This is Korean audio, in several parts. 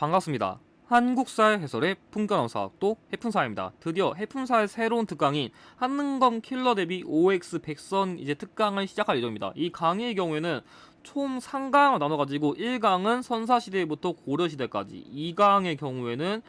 반갑습니다. 한국사의 해설의 풍가노사학도 해fun사입니다. 드디어 해fun사의 새로운 특강인 한능검 킬러 대비 OX 백선 특강을 시작할 예정입니다. 이 강의의 경우에는 총 3강을 나눠가지고 1강은 선사시대부터 고려시대까지, 2강의 경우에는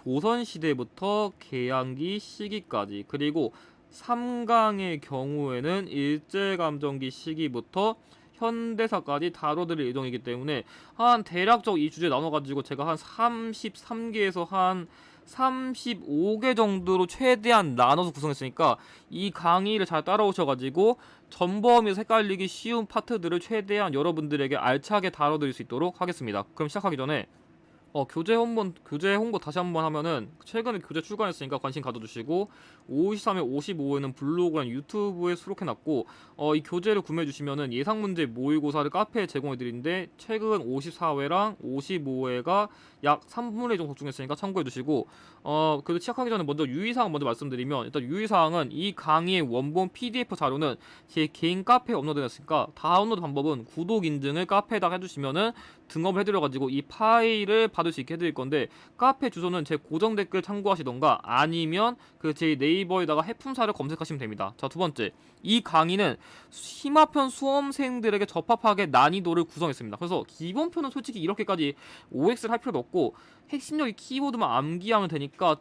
조선시대부터 개항기 시기까지, 그리고 3강의 경우에는 일제감정기 시기부터 현대사까지 다뤄드릴 예정이기 때문에 한 대략적 이 주제 나눠가지고 제가 한 33개에서 한 35개 정도로 최대한 나눠서 구성했으니까 이 강의를 잘 따라오셔가지고 전범위에서 헷갈리기 쉬운 파트들을 최대한 여러분들에게 알차게 다뤄드릴 수 있도록 하겠습니다. 그럼 시작하기 전에 교재 홍보 다시 한번 하면은 최근에 교재 출간했으니까 관심 가져주시고 53회 55회는 블로그랑 유튜브에 수록해놨고 이 교재를 구매해주시면은 예상문제 모의고사를 카페에 제공해드리는데 최근 54회랑 55회가 약 3분의 1 정도 적중했으니까 참고해주시고 그래도 시작하기 전에 먼저 유의사항 먼저 말씀드리면, 일단 유의사항은 이 강의의 원본 PDF 자료는 제 개인 카페에 업로드됐으니까 다운로드 방법은 구독 인증을 카페에다가 해주시면은 등업을 해드려가지고 이 파일을 받을 수 있게 해드릴 건데, 카페 주소는 제 고정 댓글 참고하시던가 아니면 제 네이버에다가 해품사를 검색하시면 됩니다. 자, 두 번째, 이 강의는 심화편 수험생들에게 적합하게 난이도를 구성했습니다. 그래서 기본편은 솔직히 이렇게까지 OX를 할 필요도 없고 핵심적인 키워드만 암기하면 되니까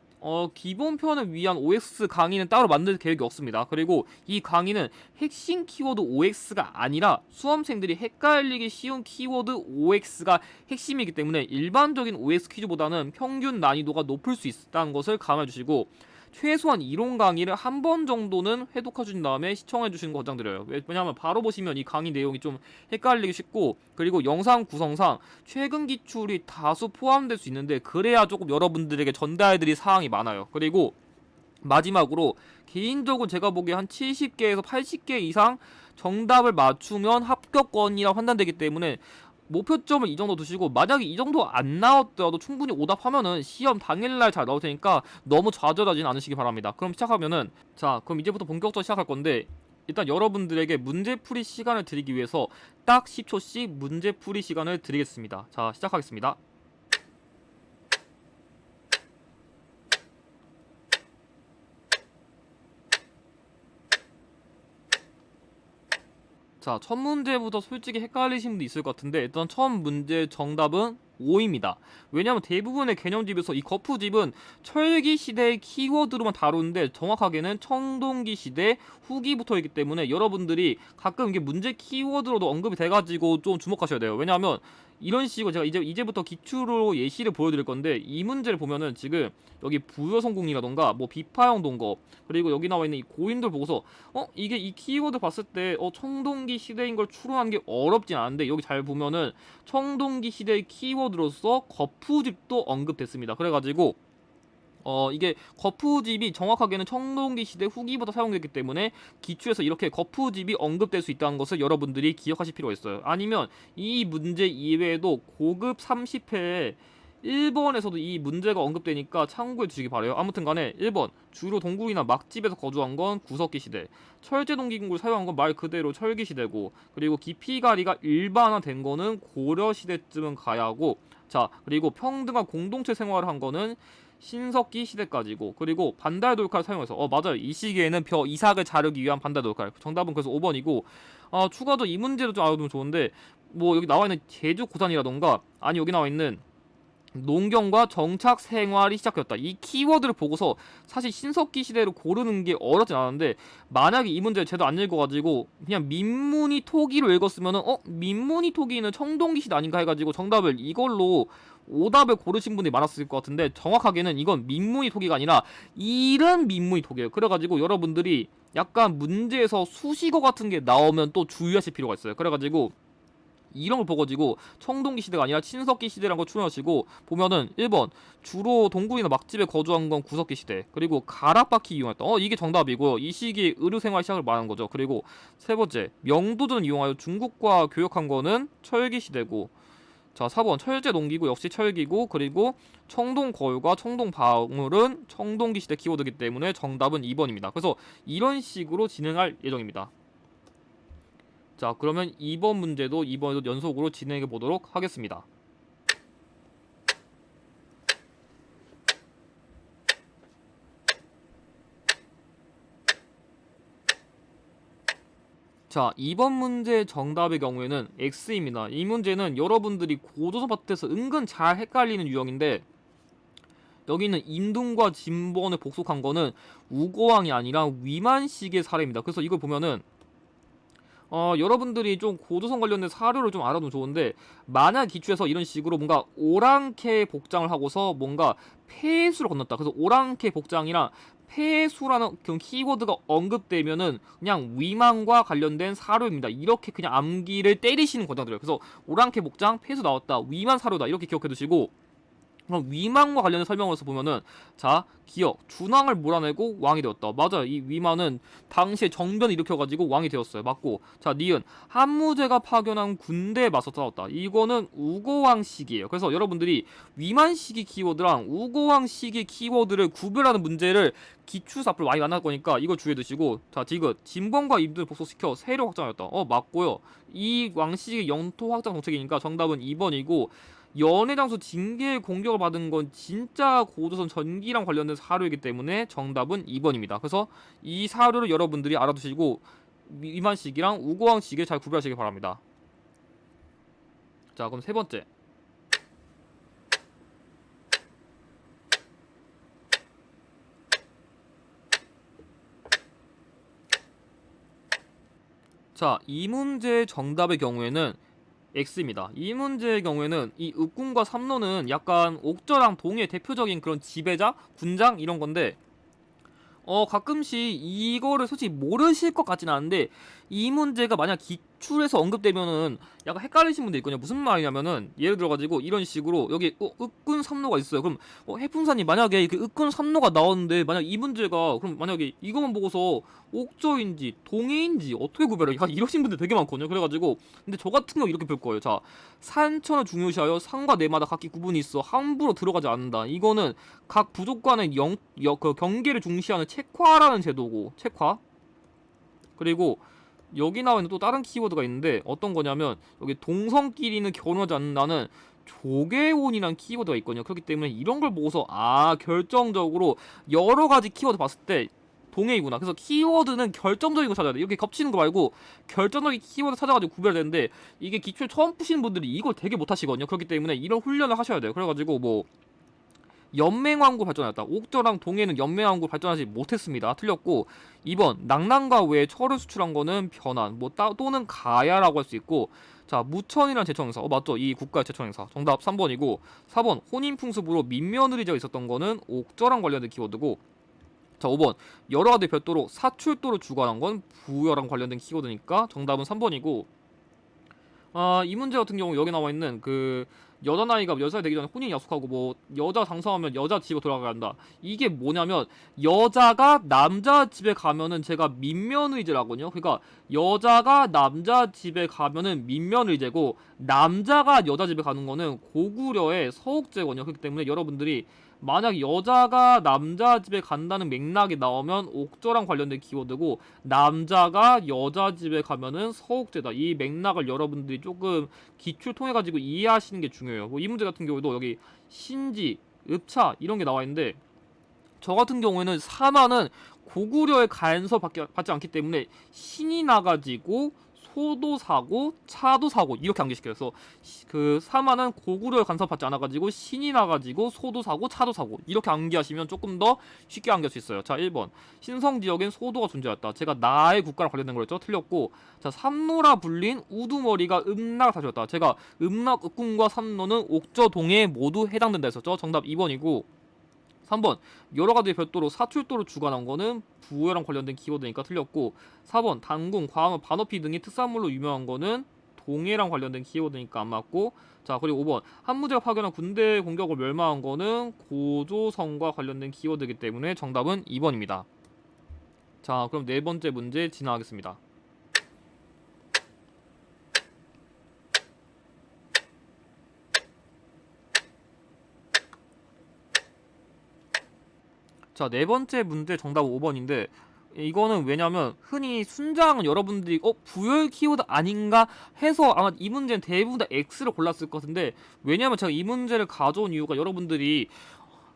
기본편을 위한 OX 강의는 따로 만들 계획이 없습니다. 그리고 이 강의는 핵심 키워드 OX가 아니라 수험생들이 헷갈리기 쉬운 키워드 OX가 핵심이기 때문에 일반적인 OX 퀴즈보다는 평균 난이도가 높을 수 있다는 것을 감안해 주시고, 최소한 이론 강의를 한 번 정도는 회독해 주신 다음에 시청해 주시는 거 권장드려요. 왜냐하면 바로 보시면 이 강의 내용이 좀 헷갈리기 쉽고, 그리고 영상 구성상 최근 기출이 다수 포함될 수 있는데 그래야 조금 여러분들에게 전달해드릴 사항이 많아요. 그리고 마지막으로 개인적으로 제가 보기에 한 70개에서 80개 이상 정답을 맞추면 합격권이라 판단되기 때문에 목표점을 이 정도 두시고, 만약에 이 정도 안 나왔더라도 충분히 오답하면은 시험 당일날 잘 나올 테니까 너무 좌절하지는 않으시기 바랍니다. 그럼 시작하면은, 그럼 이제부터 본격적으로 시작할 건데, 일단 여러분들에게 문제풀이 시간을 드리기 위해서 딱 10초씩 문제풀이 시간을 드리겠습니다. 자, 시작하겠습니다. 자, 첫 문제부터 솔직히 헷갈리신 분도 있을 것 같은데, 일단 처음 문제 정답은 5입니다. 왜냐면 대부분의 개념집에서 이 거푸집은 철기 시대의 키워드로만 다루는데 정확하게는 청동기 시대 후기부터이기 때문에 여러분들이 가끔 이게 문제 키워드로도 언급이 돼가지고 좀 주목하셔야 돼요. 왜냐하면 이런 식으로 제가 이제부터 기출로 예시를 보여드릴 건데, 이 문제를 보면은 지금 여기 부여성공이라던가 뭐 비파형 동거, 그리고 여기 나와 있는 이 고인돌 보고서 이게 이 키워드 봤을 때 청동기 시대인 걸 추론하는 게 어렵진 않은데, 여기 잘 보면은 청동기 시대의 키워드로서 거푸집도 언급됐습니다. 그래가지고 이게 거푸집이 정확하게는 청동기 시대 후기부터 사용됐기 때문에 기출에서 이렇게 거푸집이 언급될 수 있다는 것을 여러분들이 기억하실 필요가 있어요. 아니면 이 문제 이외에도 고급 30회에 1번에서도 이 문제가 언급되니까 참고해 주시기 바라요. 아무튼 간에 1번, 주로 동굴이나 막집에서 거주한 건 구석기 시대, 철제 동기구를 사용한 건 말 그대로 철기 시대고, 그리고 기피가리가 일반화된 거는 고려 시대쯤은 가야 하고, 자, 그리고 평등한 공동체 생활을 한 거는 신석기 시대까지고, 그리고 반달 돌칼 사용해서 맞아요, 이 시기에는 이삭을 자르기 위한 반달 돌칼, 정답은 그래서 5번이고, 추가로 이 문제도 좀 알아두면 좋은데, 뭐 여기 나와 있는 제주 고산이라던가, 아니 여기 나와 있는 농경과 정착 생활이 시작되었다, 이 키워드를 보고서 사실 신석기 시대를 고르는 게 어렵진 않은데, 만약에 이 문제를 제대로 안 읽어가지고 그냥 민문이 토기로 읽었으면은 민문이 토기는 청동기 시대 아닌가 해가지고 정답을 이걸로 오답을 고르신 분이 많았을 것 같은데, 정확하게는 이건 민문이 토기가 아니라 이른 민문이 토기예요. 그래가지고 여러분들이 약간 문제에서 수식어 같은 게 나오면 또 주의하실 필요가 있어요. 그래가지고 이런 걸 보고지고 청동기 시대가 아니라 신석기 시대라는 걸 추론하시고, 보면은 1번 주로 동굴이나 막집에 거주한 건 구석기 시대, 그리고 가락바퀴 이용했다, 이게 정답이고요. 이 시기에 의료생활 시작을 말하는 거죠. 그리고 세 번째, 명도전을 이용하여 중국과 교역한 거는 철기 시대고, 자, 4번 철제 농기구 역시 철기고, 그리고 청동 거울과 청동 방울은 청동기 시대 키워드이기 때문에 정답은 2번입니다. 그래서 이런 식으로 진행할 예정입니다. 자, 그러면 2번 문제도 이번에도 연속으로 진행해 보도록 하겠습니다. 자, 이번 문제 정답의 경우에는 X입니다. 이 문제는 여러분들이 고조선 파트에서 은근 잘 헷갈리는 유형인데, 여기는 임둔과 진번을 복속한 거는 우고왕이 아니라 위만식의 사례입니다. 그래서 이걸 보면은 여러분들이 좀 고조선 관련된 사료를 좀 알아두면 좋은데, 만약 기출에서 이런 식으로 뭔가 오랑캐 복장을 하고서 뭔가 폐수를 건넜다. 그래서 오랑캐 복장이랑 폐수라는 그런 키워드가 언급되면은 그냥 위만과 관련된 사료입니다. 이렇게 그냥 암기를 때리시는 권장드려요. 그래서 오랑캐 복장, 폐수 나왔다, 위만 사료다, 이렇게 기억해 두시고, 그럼 위만과 관련된 설명으로서 보면은, 자, 기억, 준왕을 몰아내고 왕이 되었다. 맞아요. 이 위만은 당시에 정변을 일으켜가지고 왕이 되었어요. 맞고. 자, 니은, 한무제가 파견한 군대에 맞서 싸웠다. 이거는 우고왕 시기예요. 그래서 여러분들이 위만 시기 키워드랑 우고왕 시기 키워드를 구별하는 문제를 기출사 앞으로 많이 만날 거니까 이거 주의해 두시고, 자, 디귿, 진번과 임둔을 복속시켜 세력 확장하였다. 맞고요. 이 왕시기 영토 확장 정책이니까 정답은 2번이고, 연해장수 징계의 공격을 받은 건 진짜 고조선 전기랑 관련된 사료이기 때문에 정답은 2번입니다. 그래서 이 사료를 여러분들이 알아두시고 위만식이랑 우고왕식을 잘 구별하시기 바랍니다. 자, 그럼 세 번째. 자, 이 문제의 정답의 경우에는 X입니다. 이 문제의 경우에는 이 읍군과 삼로는 약간 옥저랑 동의 대표적인 그런 지배자, 군장 이런 건데, 가끔씩 이거를 솔직히 모르실 것 같진 않은데, 이 문제가 만약 기출에서 언급되면은 약간 헷갈리신 분들 있거든요. 무슨 말이냐면은, 예를 들어가지고 이런 식으로 여기 읍군 삼로가 있어요. 그럼 해풍사님, 만약에 그 읍군 삼로가 나왔는데 만약 이 문제가, 그럼 만약에 이것만 보고서 옥저인지 동해인지 어떻게 구별해? 이러신 분들 되게 많거든요. 그래가지고, 근데 저 같은 경우 이렇게 볼 거예요. 자, 산천을 중요시하여 산과 내마다 각기 구분이 있어 함부로 들어가지 않는다. 이거는 각 부족 간의 그 경계를 중시하는 책화라는 제도고, 책화. 그리고 여기 나와 있는 또 다른 키워드가 있는데, 어떤 거냐면 여기 동성끼리는 결혼하지 않는다는 조계혼이라는 키워드가 있거든요. 그렇기 때문에 이런 걸 보고서 결정적으로 여러 가지 키워드 봤을 때 동해이구나. 그래서 키워드는 결정적인 거 찾아야 돼. 이렇게 겹치는 거 말고 결정적인 키워드 찾아가지고 구별해야 되는데, 이게 기출 처음 푸시는 분들이 이걸 되게 못하시거든요. 그렇기 때문에 이런 훈련을 하셔야 돼요. 그래가지고 뭐 연맹왕국 발전하였다. 옥저랑 동해는 연맹왕국 발전하지 못했습니다. 틀렸고, 2번 낙랑과 외에 철을 수출한 거는 변환 또는 가야라고 할 수 있고, 자, 무천이란 제청행사, 맞죠? 이 국가의 제청행사. 정답 3번이고, 4번 혼인풍습으로 민면을 의지가 있었던 거는 옥저랑 관련된 키워드고, 자, 5번 여러 가지 별도로 사출도를 주관한 건 부여랑 관련된 키워드니까 정답은 3번이고, 이 문제 같은 경우 여기 나와 있는 그 여자 나이가 10살 되기 전에 혼인 약속하고 뭐 여자 장사하면 여자 집에 돌아가야 한다. 이게 뭐냐면, 여자가 남자 집에 가면은 제가 민면의제라거든요. 그러니까 여자가 남자 집에 가면은 민면의제고, 남자가 여자 집에 가는 거는 고구려의 서옥제거든요. 그렇기 때문에 여러분들이 만약 여자가 남자 집에 간다는 맥락이 나오면 옥저랑 관련된 키워드고, 남자가 여자 집에 가면은 서옥제다. 이 맥락을 여러분들이 조금 기출 통해 가지고 이해하시는 게 중요해요. 뭐 이 문제 같은 경우도 여기 신지, 읍차 이런 게 나와 있는데, 저 같은 경우에는 사마는 고구려의 간섭 받지 않기 때문에 신이 나가지고 소도 사고 차도 사고 이렇게 암기시켜요. 그래서 그 사마는 고구려의 간섭받지 않아가지고 신이 나가지고 소도 사고 차도 사고 이렇게 암기하시면 조금 더 쉽게 암기할 수 있어요. 자, 1번 신성 지역엔 소도가 존재했다. 제가 나의 국가랑 관련된 거였죠. 틀렸고, 자, 삼노라 불린 우두머리가 음락을 사주었다. 제가 음락, 읍군과 삼노는 옥저, 동해에 모두 해당된다 했었죠. 정답 2번이고, 3번 여러 가지 별도로 사출도를 주관한 거는 부여랑 관련된 키워드니까 틀렸고, 4번 단궁, 광어, 반어피 등이 특산물로 유명한 거는 동해랑 관련된 키워드니까 안 맞고, 자, 그리고 5번 한무제가 파견한 군대 공격을 멸망한 거는 고조선과 관련된 키워드이기 때문에 정답은 2번입니다. 자, 그럼 네 번째 문제 진행하겠습니다. 자, 네 번째 문제 정답은 5번인데, 이거는 왜냐면 흔히 순장은 여러분들이 부열 키워드 아닌가 해서 아마 이 문제는 대부분 다 X를 골랐을 것 같은데, 왜냐면 제가 이 문제를 가져온 이유가 여러분들이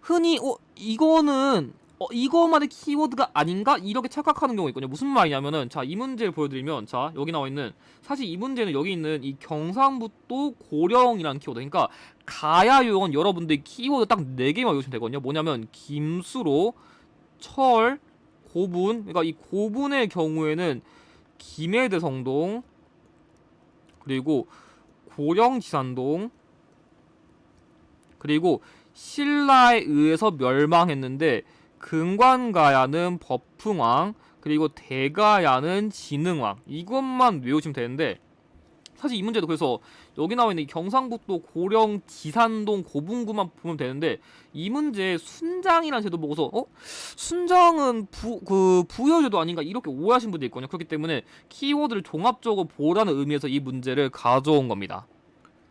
흔히 이거는 이거만의 키워드가 아닌가? 이렇게 착각하는 경우가 있거든요. 무슨 말이냐면은, 자, 이 문제를 보여드리면, 자, 여기 나와 있는, 사실 이 문제는 여기 있는 이 경상북도 고령이라는 키워드. 그러니까, 가야요원 여러분들 키워드 딱 4개만 외우시면 되거든요. 뭐냐면, 김수로, 철, 고분. 그러니까 이 고분의 경우에는, 김해대성동, 그리고 고령지산동, 그리고 신라에 의해서 멸망했는데 금관가야는 법흥왕, 그리고 대가야는 진흥왕. 이것만 외우시면 되는데, 사실 이 문제도 그래서 여기 나와 있는 이 경상북도 고령 지산동 고분구만 보면 되는데, 이 문제 순장이라는 제도 보고서 순장은 부여제도 아닌가 이렇게 오해하신 분들이 있거든요. 그렇기 때문에 키워드를 종합적으로 보라는 의미에서 이 문제를 가져온 겁니다.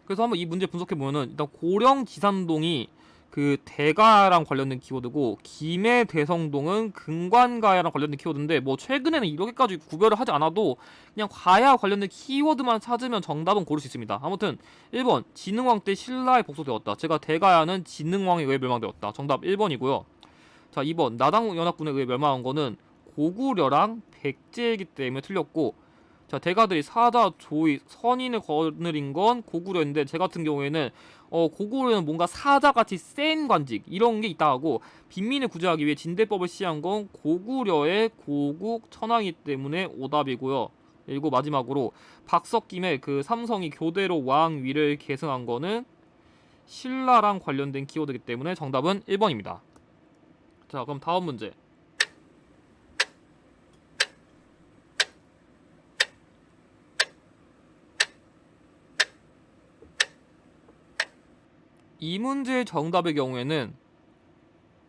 그래서 한번 이 문제 분석해 보면은, 일단 고령 지산동이 그 대가랑 관련된 키워드고, 김해 대성동은 금관가야랑 관련된 키워드인데, 뭐 최근에는 이렇게까지 구별을 하지 않아도 그냥 가야 관련된 키워드만 찾으면 정답은 고를 수 있습니다. 아무튼 1번 진흥왕 때 신라에 복속되었다. 제가 대가야는 진흥왕에 의해 멸망되었다. 정답 1번이고요. 자, 2번 나당 연합군에 의해 멸망한 거는 고구려랑 백제이기 때문에 틀렸고, 자, 대가들이 사자, 조이, 선인을 거느린 건 고구려인데, 제 같은 경우에는 고구려는 뭔가 사자같이 센 관직 이런 게 있다 하고, 빈민을 구제하기 위해 진대법을 시행한 건 고구려의 고국 천황이기 때문에 오답이고요. 그리고 마지막으로 박석김의 그 삼성이 교대로 왕 위를 계승한 거는 신라랑 관련된 키워드이기 때문에 정답은 1번입니다. 자, 그럼 다음 문제. 이 문제의 정답의 경우에는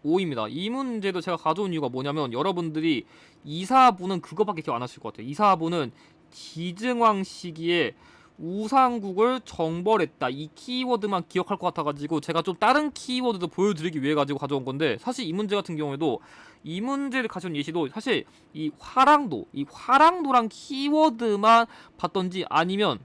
5입니다. 이 문제도 제가 가져온 이유가 뭐냐면, 여러분들이 2, 4부는 그거밖에 기억 안 하실 것 같아요. 2, 4부는 지증왕 시기에 우상국을 정벌했다, 이 키워드만 기억할 것 같아가지고 제가 좀 다른 키워드도 보여드리기 위해 가지고 가져온 건데, 사실 이 문제 같은 경우에도 이 문제를 가져온 예시도 사실 이 화랑도랑 키워드만 봤던지, 아니면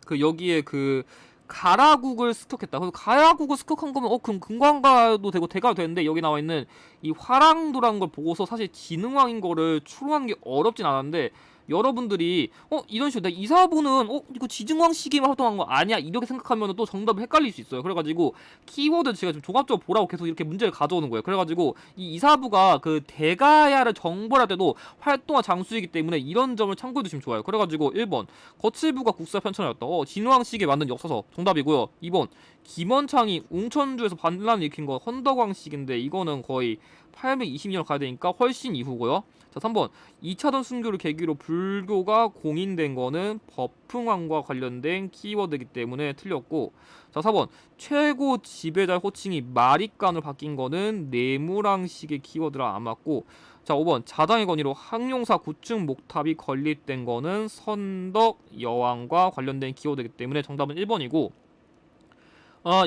그 여기에 그 가라국을 습격했다. 그래서 가야국을 습격한 거면 그럼 금관가도 되고 대가도 되는데, 여기 나와 있는 이 화랑도라는 걸 보고서 사실 진흥왕인 거를 추론하는 게 어렵진 않았는데, 여러분들이 이런 식으로 내가 이사부는 이거 지증왕 시기만 활동한 거 아니야 이렇게 생각하면 또 정답을 헷갈릴 수 있어요. 그래가지고 키워드 제가 좀 종합적으로 보라고 계속 이렇게 문제를 가져오는 거예요. 그래가지고 이 이사부가 그 대가야를 정벌할 때도 활동한 장수이기 때문에 이런 점을 참고해 두시면 좋아요. 그래가지고 1번 거칠부가 국사 편찬하였다. 진흥왕 시기에 만든 역사서 정답이고요. 2번 김원창이 웅천주에서 반란을 일으킨 거 헌덕왕 시기인데, 이거는 거의 820년 가야 되니까 훨씬 이후고요. 자, 3번 2차전 순교를 계기로 불교가 공인된 거는 법흥왕과 관련된 키워드이기 때문에 틀렸고, 자, 4번 최고 지배자의 호칭이 마립간으로 바뀐 거는 내무랑식의 키워드라 안 맞고, 자, 5번 자당의 건의로 항용사 9층 목탑이 건립된 거는 선덕 여왕과 관련된 키워드이기 때문에 정답은 1번이고,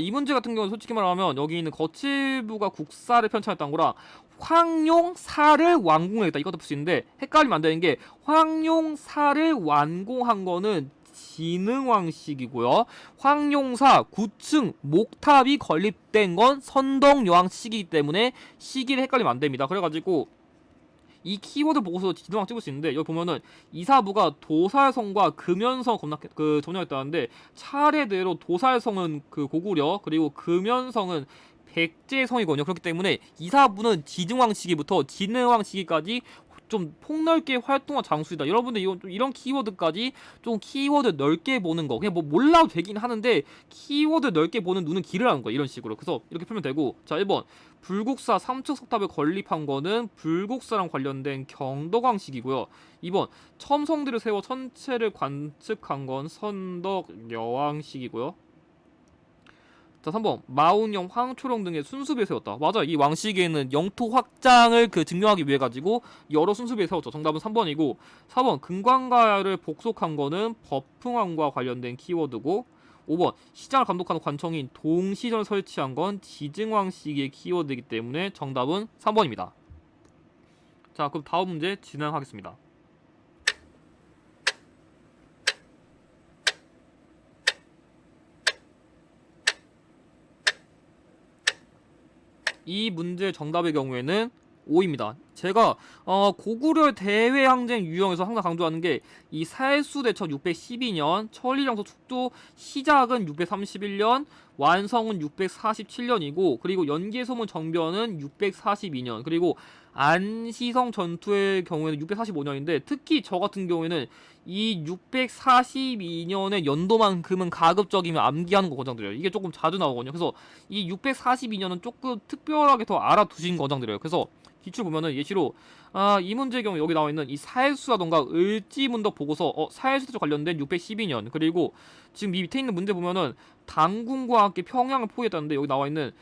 이 문제 같은 경우는 솔직히 말하면 여기 있는 거칠부가 국사를 편찬했다는 거랑 황룡사를 완공했다 이것도 풀 수 있는데, 헷갈리면 안 되는 게 황룡사를 완공한 거는 진흥왕 시기고요, 황룡사 9층 목탑이 건립된 건 선덕여왕 시기이기 때문에 시기를 헷갈리면 안 됩니다. 그래가지고 이 키워드 보고서 지도랑 찍을 수 있는데, 여기 보면은 이사부가 도살성과 금연성 점령했다는데, 차례대로 도살성은 그 고구려, 그리고 금연성은 백제성이거든요. 그렇기 때문에 이사부는 지증왕 시기부터 진흥왕 시기까지 좀 폭넓게 활동한 장수이다. 여러분들 이런 키워드까지 좀 키워드 넓게 보는 거, 그냥 뭐 몰라도 되긴 하는데 키워드 넓게 보는 눈은 길으라는 거야, 이런 식으로. 그래서 이렇게 풀면 되고, 자, 1번 불국사 삼척 석탑을 건립한 거는 불국사랑 관련된 경덕왕시기고요. 2번 첨성들을 세워 천체를 관측한 건 선덕여왕시기고요. 자, 3번 마운영, 황초령 등의 순수비에 세웠다. 맞아, 이 왕시기에는 영토 확장을 증명하기 위해 가지고 여러 순수비에 세웠죠. 정답은 3번이고, 4번 금관가야를 복속한 거는 법흥왕과 관련된 키워드고, 5번 시장을 감독하는 관청인 동시전을 설치한 건 지증왕 시기의 키워드이기 때문에 정답은 3번입니다. 자, 그럼 다음 문제 진행하겠습니다. 이 문제 정답의 경우에는 5입니다. 제가 고구려 대회 항쟁 유형에서 항상 강조하는 게 이 살수 대첩 612년, 천리장소 축도 시작은 631년, 완성은 647년이고, 그리고 연개소문 정변은 642년, 그리고 안시성 전투의 경우에는 645년인데, 특히 저 같은 경우에는 이 642년의 연도만큼은 가급적이면 암기하는 거 권장드려요. 이게 조금 자주 나오거든요. 그래서 이 642년은 조금 특별하게 더 알아두신 권장드려요. 그래서 기출 보면은 예시로 이 문제의 경우 여기 나와 있는 이 사헬수라던가 을지문덕 보고서 사헬수에 관련된 612년, 그리고 지금 밑에 있는 문제 보면은 당군과 함께 평양을 포위했다는데 여기 나와 있는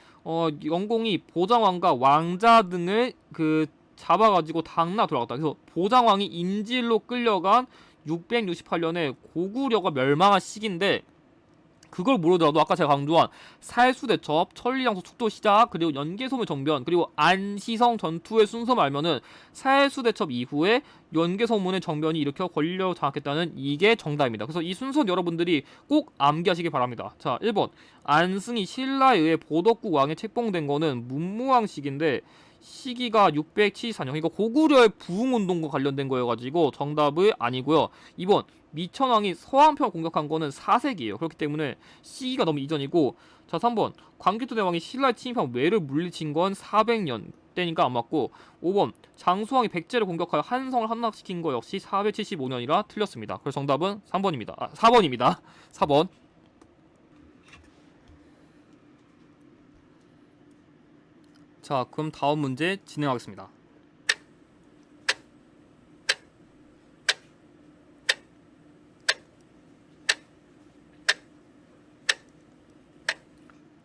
영공이 보장왕과 왕자 등을 그 잡아가지고 당나 돌아갔다. 그래서 보장왕이 인질로 끌려간 668년에 고구려가 멸망한 시기인데, 그걸 모르더라도 아까 제가 강조한 살수대첩, 천리장소 축도 시작, 그리고 연개소문 정변, 그리고 안시성 전투의 순서만 알면은 살수대첩 이후에 연개소문의 정변이 일으켜 권력 장악했다는 이게 정답입니다. 그래서 이 순서는 여러분들이 꼭 암기하시기 바랍니다. 자, 1번 안승이 신라에 의해 보덕국 왕에 책봉된 거는 문무왕 시기인데 시기가 674년, 그러니까 고구려의 부흥운동과 관련된 거여가지고 정답은 아니고요. 2번 미천왕이 서한평 공격한 거는 4세기예요. 그렇기 때문에 시기가 너무 이전이고, 자 3번 광개토대왕이 신라에 침입한 왜를 물리친 건 400년 때니까 안 맞고, 5번 장수왕이 백제를 공격하여 한성을 함락시킨 거 역시 475년이라 틀렸습니다. 그래서 정답은 3번입니다. 4번입니다. 4번. 자, 그럼 다음 문제 진행하겠습니다.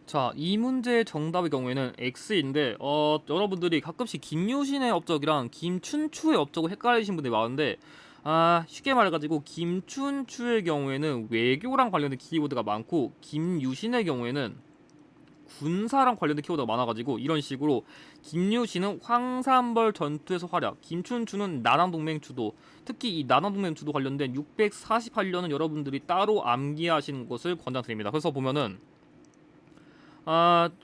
자, 이 문제의 정답의 경우에는 X인데, 여러분들이 가끔씩 김유신의 업적이랑 김춘추의 업적을 헷갈리신 분들이 많은데, 쉽게 말해가지고 김춘추의 경우에는 외교랑 관련된 키워드가 많고, 김유신의 경우에는 군사랑 관련된 키워드가 많아가지고, 이런 식으로 김유신은 황산벌 전투에서 활약, 김춘추는 나남동맹 주도, 특히 이 나남동맹 주도 관련된 648년은 여러분들이 따로 암기하시는 것을 권장드립니다. 그래서 보면은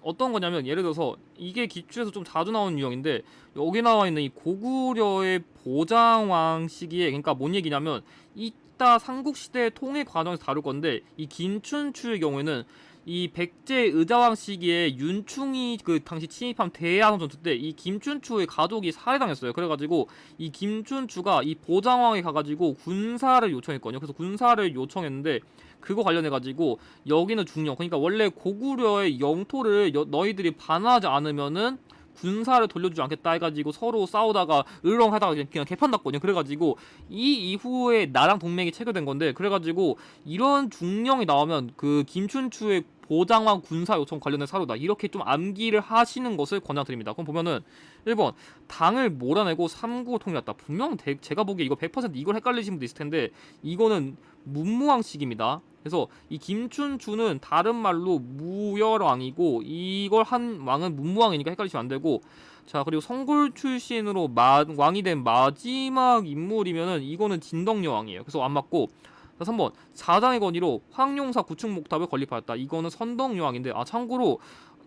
어떤 거냐면, 예를 들어서 이게 기출에서 좀 자주 나오는 유형인데, 여기 나와 있는 이 고구려의 보장왕 시기에, 그러니까 뭔 얘기냐면 이따 삼국시대 통일 과정에서 다룰 건데, 이 김춘추의 경우에는 이 백제 의자왕 시기에 윤충이 그 당시 침입한 대야성 전투 때 이 김춘추의 가족이 살해당했어요. 그래가지고 이 김춘추가 이 보장왕에 가가지고 군사를 요청했거든요. 그래서 군사를 요청했는데, 그거 관련해가지고 여기는 중요, 그러니까 원래 고구려의 영토를 너희들이 반환하지 않으면은 군사를 돌려주지 않겠다 해가지고 서로 싸우다가 으렁하다가 그냥 개판났거든요. 그래가지고 이 이후에 나랑 동맹이 체결된 건데, 그래가지고 이런 중령이 나오면 그 김춘추의 보장왕 군사 요청 관련된 사료다, 이렇게 좀 암기를 하시는 것을 권장드립니다. 그럼 보면은 1번 당을 몰아내고 삼국을 통일했다. 분명 제가 보기에 이거 100% 이걸 헷갈리신 분도 있을 텐데, 이거는 문무왕식입니다. 그래서 이 김춘추는 다른 말로 무열왕이고, 이걸 한 왕은 문무왕이니까 헷갈리시면 안 되고, 자 그리고 성골 출신으로 왕이 된 마지막 인물이면은 이거는 진덕여왕이에요. 그래서 안 맞고, 자 3번 사장의 건의로 황룡사 구축목탑을 건립하였다. 이거는 선덕여왕인데, 참고로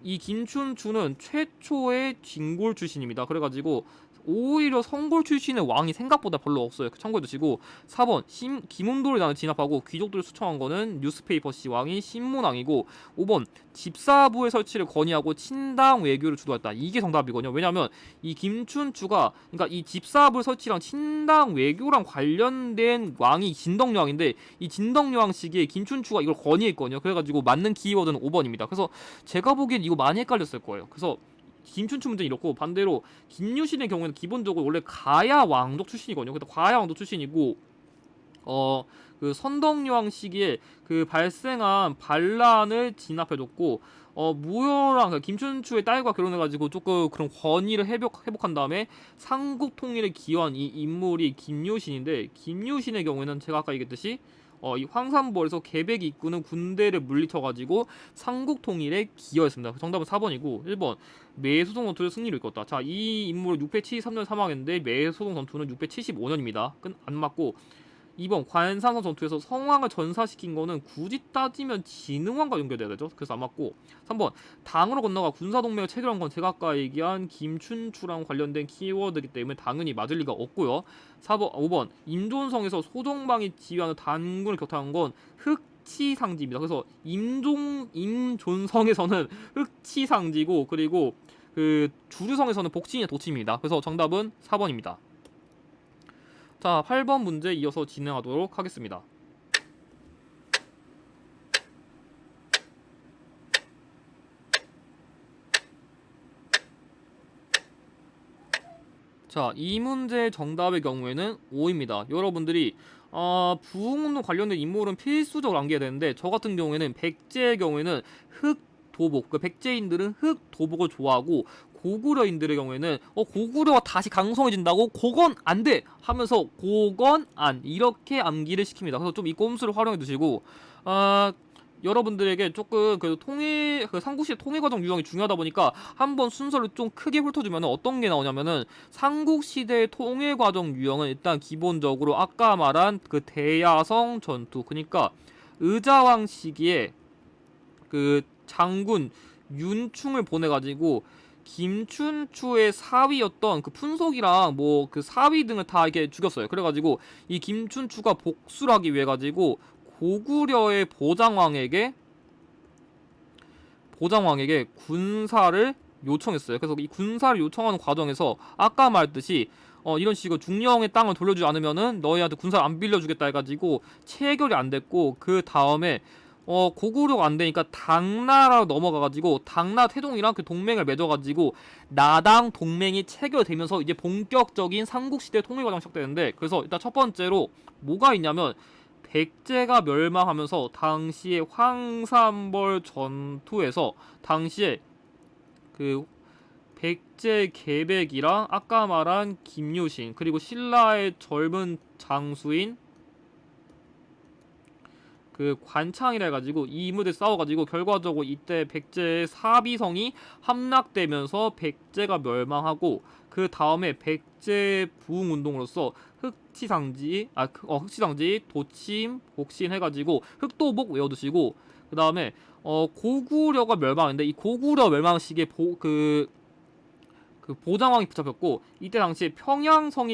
이 김춘추는 최초의 진골 출신입니다. 그래가지고 오히려 성골 출신의 왕이 생각보다 별로 없어요. 참고해 두시고, 4번 김운도를 나는 진압하고 귀족들을 수청한 거는 뉴스페이퍼시 왕이 신문왕이고, 5번 집사부의 설치를 건의하고 친당 외교를 주도했다. 이게 정답이거든요. 왜냐면 이 김춘추가, 그러니까 이 집사부의 설치랑 친당 외교랑 관련된 왕이 진덕여왕인데, 이 진덕여왕 시기에 김춘추가 이걸 건의했거든요. 그래가지고 맞는 키워드는 5번입니다. 그래서 제가 보기엔 이거 많이 헷갈렸을 거예요. 그래서 김춘추 문제는 이렇고, 반대로 김유신의 경우에는 기본적으로 원래 가야 왕족 출신이거든요. 그래서 가야 왕족 출신이고, 그 선덕여왕 시기에 그 발생한 반란을 진압해줬고, 무효랑 그러니까 김춘추의 딸과 결혼해가지고 조금 그런 권위를 회복한 다음에 삼국 통일을 기여한 이 인물이 김유신인데, 김유신의 경우에는 제가 아까 얘기했듯이 이 황산벌에서 계백이 이끄는 군대를 물리쳐가지고 삼국 통일에 기여했습니다. 정답은 4번이고, 1번 매소동 전투를 승리로 이끌었다. 자, 이 인물은 673년 사망했는데 매소동 전투는 675년입니다. 안 맞고, 2번 관산성 전투에서 성왕을 전사시킨 거는 굳이 따지면 진흥왕과 연결돼야 되죠. 그래서 안 맞고 3번 당으로 건너가 군사동맹을 체결한 건 제가 아까 얘기한 김춘추랑 관련된 키워드이기 때문에 당연히 맞을 리가 없고요. 5번 임존성에서 소정방이 지휘하는 단군을 격퇴한 건 흑치상지입니다. 그래서 임존성에서는 흑치상지고 그리고 그 주류성에서는 복친의 도침입니다. 그래서 정답은 4번입니다. 자, 8번 문제 이어서 진행하도록 하겠습니다. 자, 이 문제 정답의 경우에는 5입니다. 여러분들이 부흥운동 관련된 인물은 필수적으로 암기해야 되는데 저 같은 경우에는 백제의 경우에는 흑도복, 그 백제인들은 흑도복을 좋아하고 고구려인들의 경우에는 고구려가 다시 강성해진다고 그건 안 돼 하면서 그건 안 이렇게 암기를 시킵니다. 그래서 좀 이 꼼수를 활용해 두시고 여러분들에게 조금 그 삼국시 통일 과정 유형이 중요하다 보니까 한번 순서를 좀 크게 훑어주면 어떤 게 나오냐면은 삼국시대 통일 과정 유형은 일단 기본적으로 아까 말한 그 대야성 전투, 그러니까 의자왕 시기에 그 장군 윤충을 보내가지고 김춘추의 사위였던 그 풍속이랑 뭐 그 사위 등을 다 이렇게 죽였어요. 그래가지고 이 김춘추가 복수를 하기 위해 가지고 고구려의 보장왕에게 군사를 요청했어요. 그래서 이 군사를 요청하는 과정에서 아까 말했듯이 이런 식으로 중령의 땅을 돌려주지 않으면은 너희한테 군사를 안 빌려주겠다 해가지고 체결이 안 됐고 그 다음에 고구려가 안 되니까 당나라로 넘어가가지고 당나라 태종이랑 그 동맹을 맺어가지고 나당 동맹이 체결되면서 이제 본격적인 삼국시대 통일 과정이 시작되는데, 그래서 일단 첫 번째로 뭐가 있냐면 백제가 멸망하면서 당시에 황산벌 전투에서 당시에 그 백제 계백이랑 아까 말한 김유신 그리고 신라의 젊은 장수인 그 관창이라 해가지고 이 인물들 싸워가지고 결과적으로 이때 백제의 사비성이 함락되면서 백제가 멸망하고 그 다음에 백제 부흥운동으로서 흑치상지, 도침, 복신 해가지고 흑도복 외워두시고 그 다음에 고구려가 멸망했는데 이 고구려 멸망 시기에 그 보장왕이 붙잡혔고 이때 당시에 평양성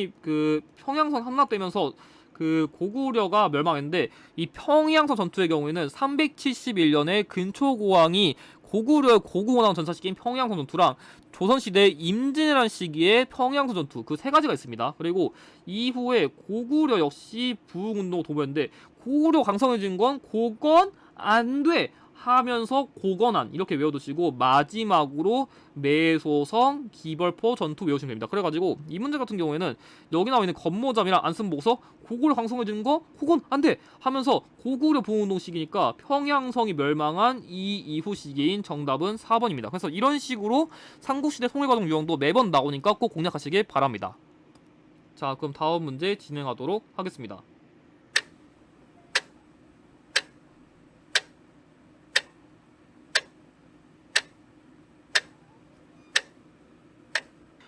함락되면서 그 고구려가 멸망했는데 이 평양성 전투의 경우에는 371년에 근초고왕이 고구려의 고구원왕 전사시킨 평양성 전투랑 조선시대 임진왜란 시기에 평양성 전투 그 세 가지가 있습니다. 그리고 이후에 고구려 역시 부흥운동 도모했는데 고구려 강성해진 건 그건 안 돼 하면서 고건한 이렇게 외워두시고 마지막으로 매소성 기벌포 전투 외우시면 됩니다. 그래가지고 이 문제 같은 경우에는 여기 나와 있는 건모잠이랑 안쓴 보고서 고구려 강성해지는 거 그건 안 돼 하면서 고구려 부흥운동 시기니까 평양성이 멸망한 이 이후 시기인 정답은 4번입니다. 그래서 이런 식으로 삼국시대 통일과정 유형도 매번 나오니까 꼭 공략하시길 바랍니다. 자, 그럼 다음 문제 진행하도록 하겠습니다.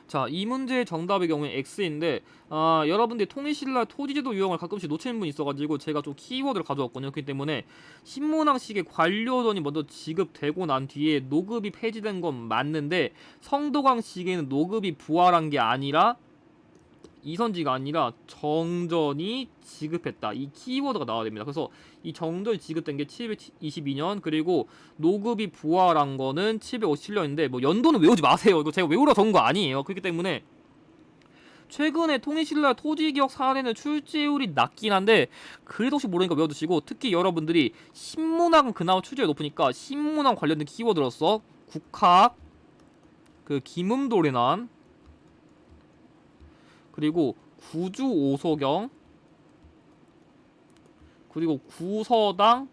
자, 이 문제의 정답의 경우에 X인데 여러분들이 통일신라 토지제도 유형을 가끔씩 놓치는 분이 있어가지고 제가 좀 키워드를 가져왔거든요. 그렇기 때문에 신문왕식의 관료전이 먼저 지급되고 난 뒤에 노급이 폐지된 건 맞는데 성도강 시기에는 노급이 부활한 게 아니라 이선지가 아니라 정전이 지급했다. 이 키워드가 나와야 됩니다. 그래서 이 정전이 지급된 게 722년 그리고 노급이 부활한 거는 757년인데 뭐 연도는 외우지 마세요. 이거 제가 외우라 적은 거 아니에요. 그렇기 때문에 최근에 통일신라 토지기억 사례는 출제율이 낮긴 한데 그래도 혹시 모르니까 외워두시고, 특히 여러분들이 신문학은 그나마 출제율이 높으니까 신문학 관련된 키워드로서 국학, 그 김음돌이 난 그리고 구주 오소경 그리고 구서당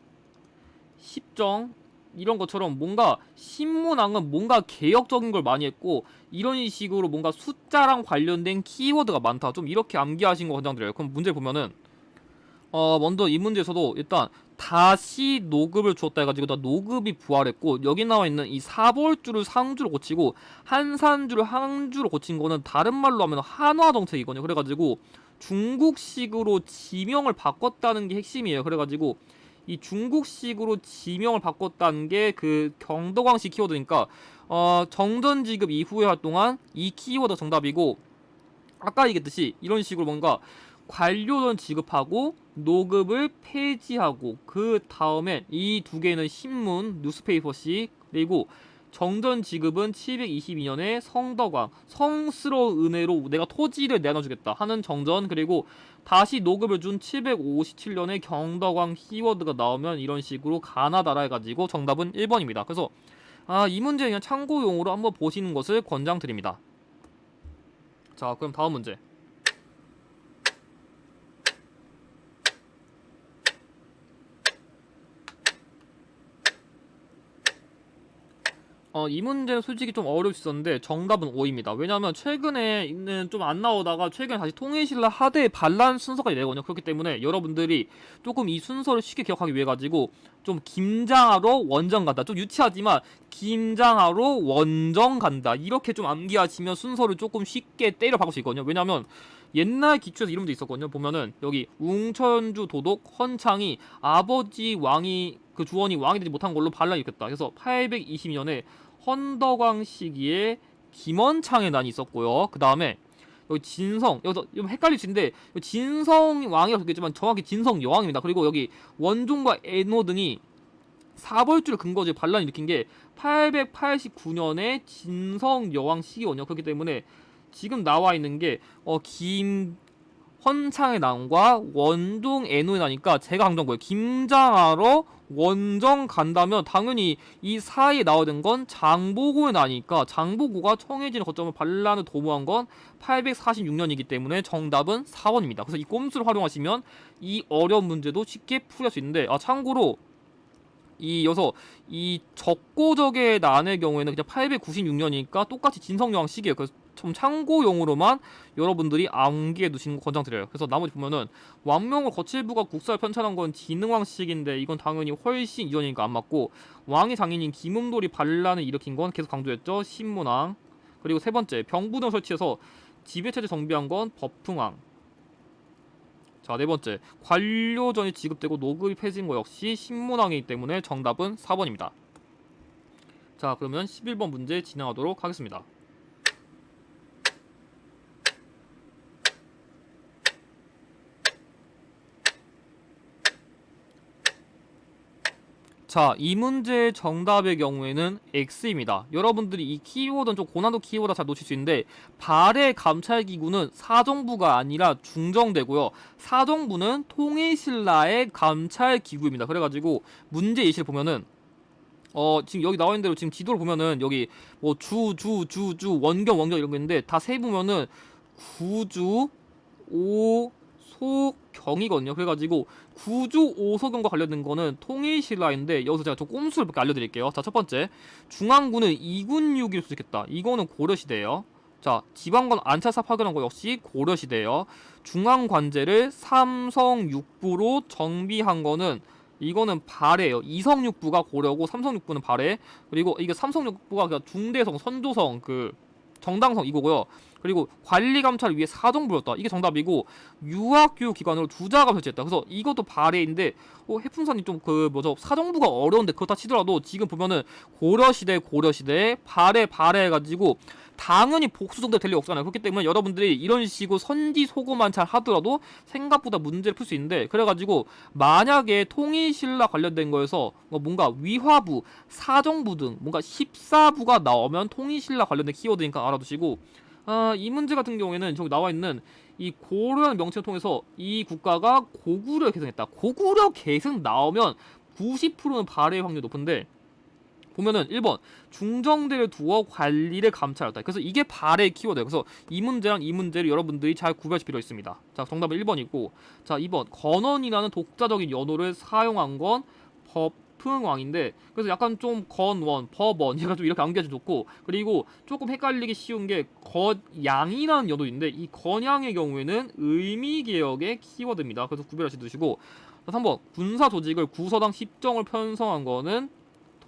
십정 이런 것처럼 뭔가 신문왕은 뭔가 개혁적인 걸 많이 했고 이런 식으로 뭔가 숫자랑 관련된 키워드가 많다. 좀 이렇게 암기하신 거 권장드려요. 그럼 문제 보면은 먼저 이 문제에서도 일단 다시 노급을 주었다 해가지고 나 노급이 부활했고 여기 나와 있는 이 사벌주를 상주로 고치고 한산주를 항주로 고친 거는 다른 말로 하면 한화 정책이거든요. 그래가지고 중국식으로 지명을 바꿨다는 게 핵심이에요. 그래가지고 이 중국식으로 지명을 바꿨다는 게 그 경덕왕씨 키워드니까 정전지급 이후에 활동한 이 키워드 정답이고, 아까 얘기했듯이 이런 식으로 뭔가 관료전 지급하고 노급을 폐지하고 그 다음에 이 두 개는 신문 뉴스페이퍼식, 그리고 정전 지급은 722년에 성덕왕 성스러운 은혜로 내가 토지를 내놔주겠다 하는 정전, 그리고 다시 노급을 준 757년에 경덕왕 키워드가 나오면 이런 식으로 가나다라 해가지고 정답은 1번입니다. 그래서 이 문제 그냥 참고용으로 한번 보시는 것을 권장드립니다. 자, 그럼 다음 문제. 이 문제는 솔직히 좀 어려울 수 있었는데 정답은 5입니다. 왜냐면 최근에는 좀 안 나오다가 최근에 다시 통일신라 하대 반란 순서가 되거든요. 그렇기 때문에 여러분들이 조금 이 순서를 쉽게 기억하기 위해 가지고 좀 김장하러 원정 간다, 좀 유치하지만 김장하러 원정 간다 이렇게 좀 암기하시면 순서를 조금 쉽게 때려 박을 수 있거든요. 왜냐면 옛날 기초에서 이런 게 있었거든요. 보면은 여기 웅천주 도독 헌창이 아버지 왕이 그 주원이 왕이 되지 못한 걸로 반란이 일으켰다. 그래서 822년에 헌덕왕 시기에 김원창의 난이 있었고요. 그 다음에 여기 진성, 여기서 좀 헷갈릴 수 있는데 진성 왕이라고 적겠지만 정확히 진성 여왕입니다. 그리고 여기 원종과 애노 등이 사벌주를 근거지 반란을 일으킨 게 889년에 진성 여왕 시기거든요. 그렇기 때문에 지금 나와 있는 게 헌창의 난과 원종 애노의 난이니까 제가 강조한 거예요. 김장하러 원정 간다면 당연히 이 사이에 나와야 된 건 장보고의 난이니까 장보고가 청해진의 거점을 반란을 도모한 건 846년이기 때문에 정답은 4번입니다. 그래서 이 꼼수를 활용하시면 이 어려운 문제도 쉽게 풀릴 수 있는데, 참고로 이 적고적의 난의 경우에는 그냥 896년이니까 똑같이 진성여왕 시기예요. 그래서 좀 참고용으로만 여러분들이 암기해 두시는 거 권장드려요. 그래서 나머지 보면은 왕명을 거칠부가 국사를 편찬한 건 진흥왕 시기인데 이건 당연히 훨씬 이전이니까 안 맞고, 왕의 장인인 김음돌이 반란을 일으킨 건 계속 강조했죠. 신문왕. 그리고 세 번째, 병부등 설치해서 지배체제 정비한 건 법흥왕. 자, 네 번째, 관료전이 지급되고 노급이 폐지인 거 역시 신문왕이기 때문에 정답은 4번입니다. 자, 그러면 11번 문제 진행하도록 하겠습니다. 자, 이 문제의 정답의 경우에는 X입니다. 여러분들이 이 키워드는 좀 고난도 키워드 잘 놓칠 수 있는데, 발해 감찰기구는 사정부가 아니라 중정되고요. 사정부는 통일신라의 감찰기구입니다. 그래가지고 문제 예시를 보면은 지금 여기 나와 있는 대로 지금 지도를 보면은 여기 뭐 원경 이런 거 있는데 다 세보면은 구주, 오, 소, 경이거든요. 그래가지고 구주 오소경과 관련된 거는 통일신라인데 여기서 제가 좀 꼼수를 몇 개 알려드릴게요. 자, 첫 번째, 중앙군은 2군6기로 수직했다. 이거는 고려시대예요. 자, 지방관 안차사 파견한 거 역시 고려시대예요. 중앙관제를 삼성육부로 정비한 거는 이거는 발해예요. 이성육부가 고려고 삼성육부는 발해. 그리고 이게 삼성육부가 그냥 중대성, 선조성, 그 정당성 이거고요. 그리고 관리감찰을 위해 사정부였다. 이게 정답이고, 유학교육기관으로 주자가 설치했다. 그래서 이것도 발해인데 해풍선이 좀 사정부가 어려운데 그렇다 치더라도 지금 보면은 고려시대 발해 해가지고 당연히 복수 정도 될 리 없잖아요. 그렇기 때문에 여러분들이 이런 식으로 선지소고만 잘 하더라도 생각보다 문제를 풀 수 있는데, 그래가지고 만약에 통일신라 관련된 거에서 뭔가 위화부, 사정부 등 뭔가 14부가 나오면 통일신라 관련된 키워드니까 알아두시고, 이 문제 같은 경우에는 저기 나와 있는 이 고려라는 명칭을 통해서 이 국가가 고구려 계승했다. 고구려 계승 나오면 90%는 발해의 확률이 높은데, 보면은 1번 중정대를 두어 관리를 감찰했다. 그래서 이게 발의 키워드예요. 그래서 이 문제랑 이 문제를 여러분들이 잘 구별할 필요가 있습니다. 자, 정답은 1번이고, 자, 2번 건원이라는 독자적인 연호를 사용한 건 법흥왕인데, 그래서 약간 좀 건원, 법원 얘가 좀 이렇게 암기하시면 좋고, 그리고 조금 헷갈리기 쉬운 게 건양이라는 연호인데 이 건양의 경우에는 의미개혁의 키워드입니다. 그래서 구별하시 두시고, 3번 군사 조직을 구서당 10정을 편성한 거는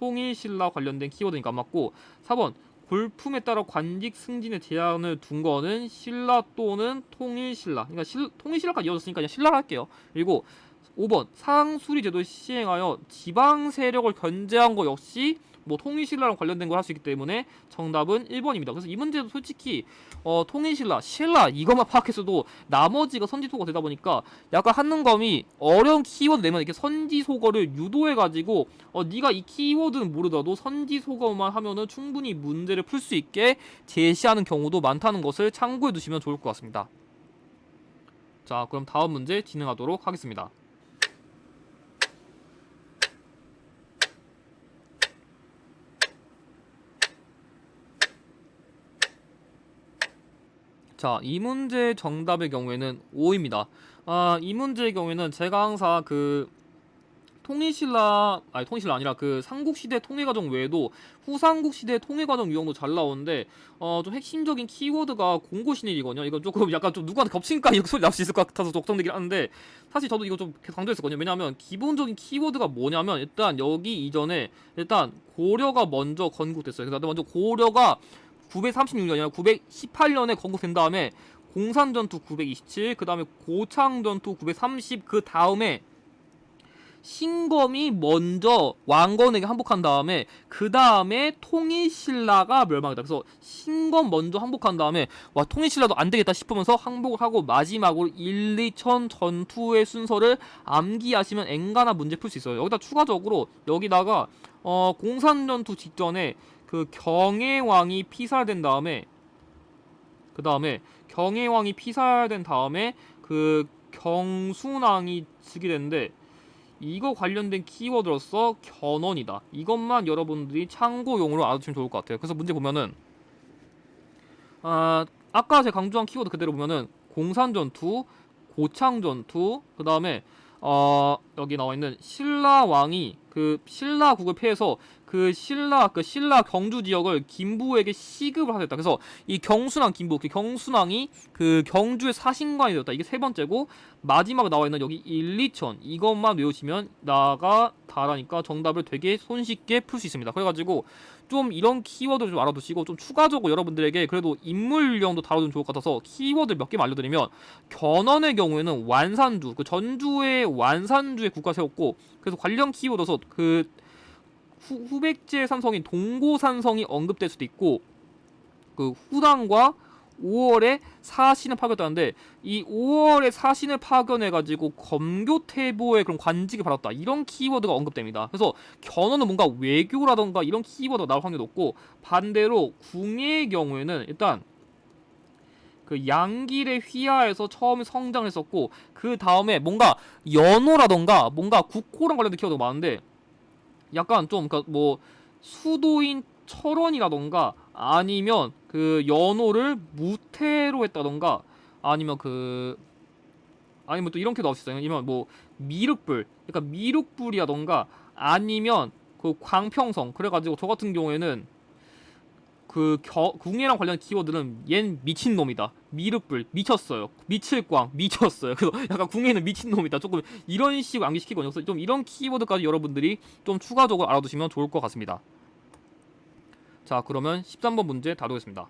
통일신라 관련된 키워드니까 안 맞고, 4번 볼품에 따라 관직 승진의 제한을 둔 거는 신라 또는 통일신라. 그러니까 통일신라까지 이어졌으니까 그냥 신라를 할게요. 그리고 5번 상수리 제도를 시행하여 지방 세력을 견제한 거 역시 뭐 통일신라랑 관련된 걸 할 수 있기 때문에 정답은 1번입니다. 그래서 이 문제도 솔직히 통일신라, 신라 이것만 파악했어도 나머지가 선지소가 되다 보니까 약간 한능검이 어려운 키워드 내면 이렇게 선지소거를 유도해가지고 네가 이 키워드는 모르더라도 선지소거만 하면은 충분히 문제를 풀 수 있게 제시하는 경우도 많다는 것을 참고해 두시면 좋을 것 같습니다. 자, 그럼 다음 문제 진행하도록 하겠습니다. 자, 이 문제의 정답의 경우에는 5입니다. 이 문제의 경우에는 제가 항상 통일신라 아니라 그 삼국시대 통일과정 외에도 후삼국시대 통일과정 유형도 잘 나오는데 좀 핵심적인 키워드가 공고신일이거든요. 이거 조금 약간 좀 누구한테 겹친가 이렇게 소리 날 수 있을 것 같아서 걱정되긴 하는데 사실 저도 이거 좀 강조했었거든요. 왜냐하면 기본적인 키워드가 뭐냐면 일단 여기 이전에 일단 고려가 먼저 건국됐어요. 그래서 먼저 고려가 936년이 아니라 918년에 건국된 다음에 공산전투 927, 그 다음에 고창전투 930, 그 다음에 신검이 먼저 왕건에게 항복한 다음에 그 다음에 통일신라가 멸망했다. 그래서 신검 먼저 항복한 다음에 와 통일신라도 안되겠다 싶으면서 항복을 하고 마지막으로 1, 2천 전투의 순서를 암기하시면 엔간한 문제 풀 수 있어요. 여기다 추가적으로 여기다가 공산전투 직전에 그 경혜왕이 피살된 다음에 경혜왕이 피살된 다음에 그 경순왕이 즉위 됐는데 이거 관련된 키워드로서 견훤이다. 이것만 여러분들이 참고용으로 알아두시면 좋을 것 같아요. 그래서 문제 보면은 아까 제가 강조한 키워드 그대로 보면은 공산전투, 고창전투, 그 다음에 여기 나와있는 신라왕이 그 신라국을 패해서 그 신라 경주 지역을 김부에게 시급을 하셨다. 그래서 이 경순왕 김부, 그 경순왕이 그 경주의 사신관이 되었다. 이게 세 번째고 마지막에 나와 있는 여기 1, 2천 이것만 외우시면 나가 다라니까 정답을 되게 손쉽게 풀 수 있습니다. 그래가지고 좀 이런 키워드를 좀 알아두시고 좀 추가적으로 여러분들에게 그래도 인물 유형도 다뤄주면 좋을 것 같아서 키워드 몇 개만 알려드리면 견훤의 경우에는 완산주, 그 전주의 완산주에 국가 세웠고 그래서 관련 키워드로서 그 후백제 산성인 동고산성이 언급될 수도 있고 그 후당과 5월에 사신을 파견했다는데 이 5월에 사신을 파견해가지고 검교태보의 그런 관직을 받았다 이런 키워드가 언급됩니다. 그래서 견훤은 뭔가 외교라던가 이런 키워드가 나올 확률이 높고 반대로 궁예의 경우에는 일단 그 양길의 휘하에서 처음에 성장을 했었고 그 다음에 뭔가 연호라던가 뭔가 국호랑 관련된 키워드가 많은데 약간 좀 그러니까 뭐 수도인 철원이라던가 아니면 그 연호를 무태로 했다던가 아니면 아니면 또 이렇게 나올 수 있어요. 아니면 뭐 미륵불, 그러니까 미륵불이라던가 아니면 그 광평성. 그래가지고 저 같은 경우에는 궁예랑 관련된 키워드는 얜 미친놈이다. 미륵불 미쳤어요. 미칠광 미쳤어요. 그래서 약간 궁예는 미친놈이다. 조금 이런 식으로 암기시키거든요. 그래서 좀 이런 키워드까지 여러분들이 좀 추가적으로 알아두시면 좋을 것 같습니다. 자, 그러면 13번 문제 다루겠습니다.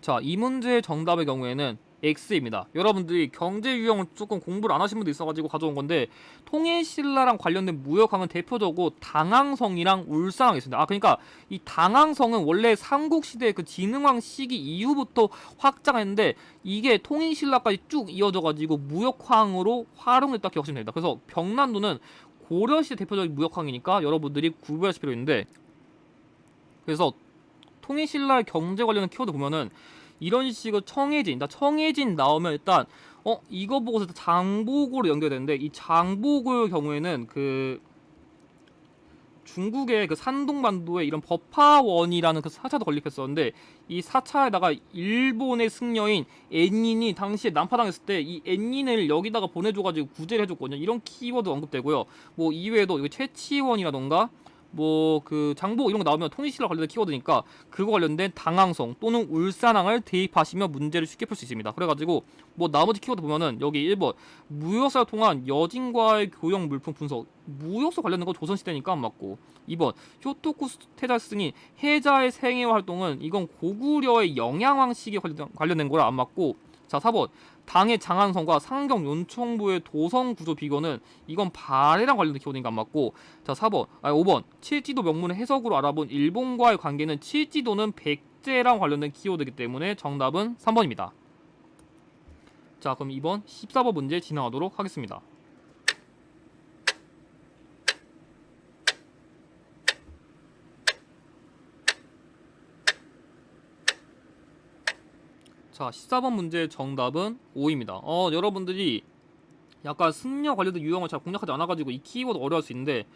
자, 이 문제의 정답의 경우에는 X입니다. 여러분들이 경제 유형을 조금 공부를 안 하신 분도 있어가지고 가져온 건데 통일신라랑 관련된 무역항은 대표적으로 당항성이랑 울산항이 있습니다. 그러니까 이 당항성은 원래 삼국시대 그 진흥왕 시기 이후부터 확장했는데 이게 통일신라까지 쭉 이어져가지고 무역항으로 활용됐다 기억하시면 됩니다. 그래서 병난도는 고려시대 대표적인 무역항이니까 여러분들이 구별하실 필요 있는데 그래서 통일신라의 경제 관련된 키워드 보면은 이런 식으로 청해진 나오면 일단 이거 보고서 장보고로 연결되는데 이 장보고의 경우에는 그 중국의 그 산동반도에 이런 법화원이라는 그 사차도 건립했었는데 이 사차에다가 일본의 승려인 엔닌이 당시에 난파당했을 때 이 엔닌을 여기다가 보내줘가지고 구제를 해줬거든요. 이런 키워드 언급되고요. 뭐 이외에도 최치원이라던가 뭐 그 장보 이런 거 나오면 통일시설 관련된 키워드니까 그거 관련된 당항성 또는 울산항을 대입하시면 문제를 쉽게 풀 수 있습니다. 그래가지고 뭐 나머지 키워드 보면은 여기 1번 무역사를 통한 여진과의 교역 물품 분석, 무역사 관련된 거 조선시대니까 안 맞고, 2번 효토쿠스 테자스니 해자의 생애와 활동은 이건 고구려의 영양왕식에 관련된 거라 안 맞고, 자 4번 당의 장안성과 상경 연청부의 도성 구조 비교는 이건 발해랑 관련된 키워드니까 안 맞고, 자 5번 칠지도 명문의 해석으로 알아본 일본과의 관계는 칠지도는 백제랑 관련된 키워드이기 때문에 정답은 3번입니다. 자 그럼 2번 14번 문제 진행하도록 하겠습니다. 자 14번 문제 정답은 5입니다. 여러분들이 약간 승려 관련된 유형을 잘 공략하지 않아가지고 이 키워드 어려워할 수 있는데,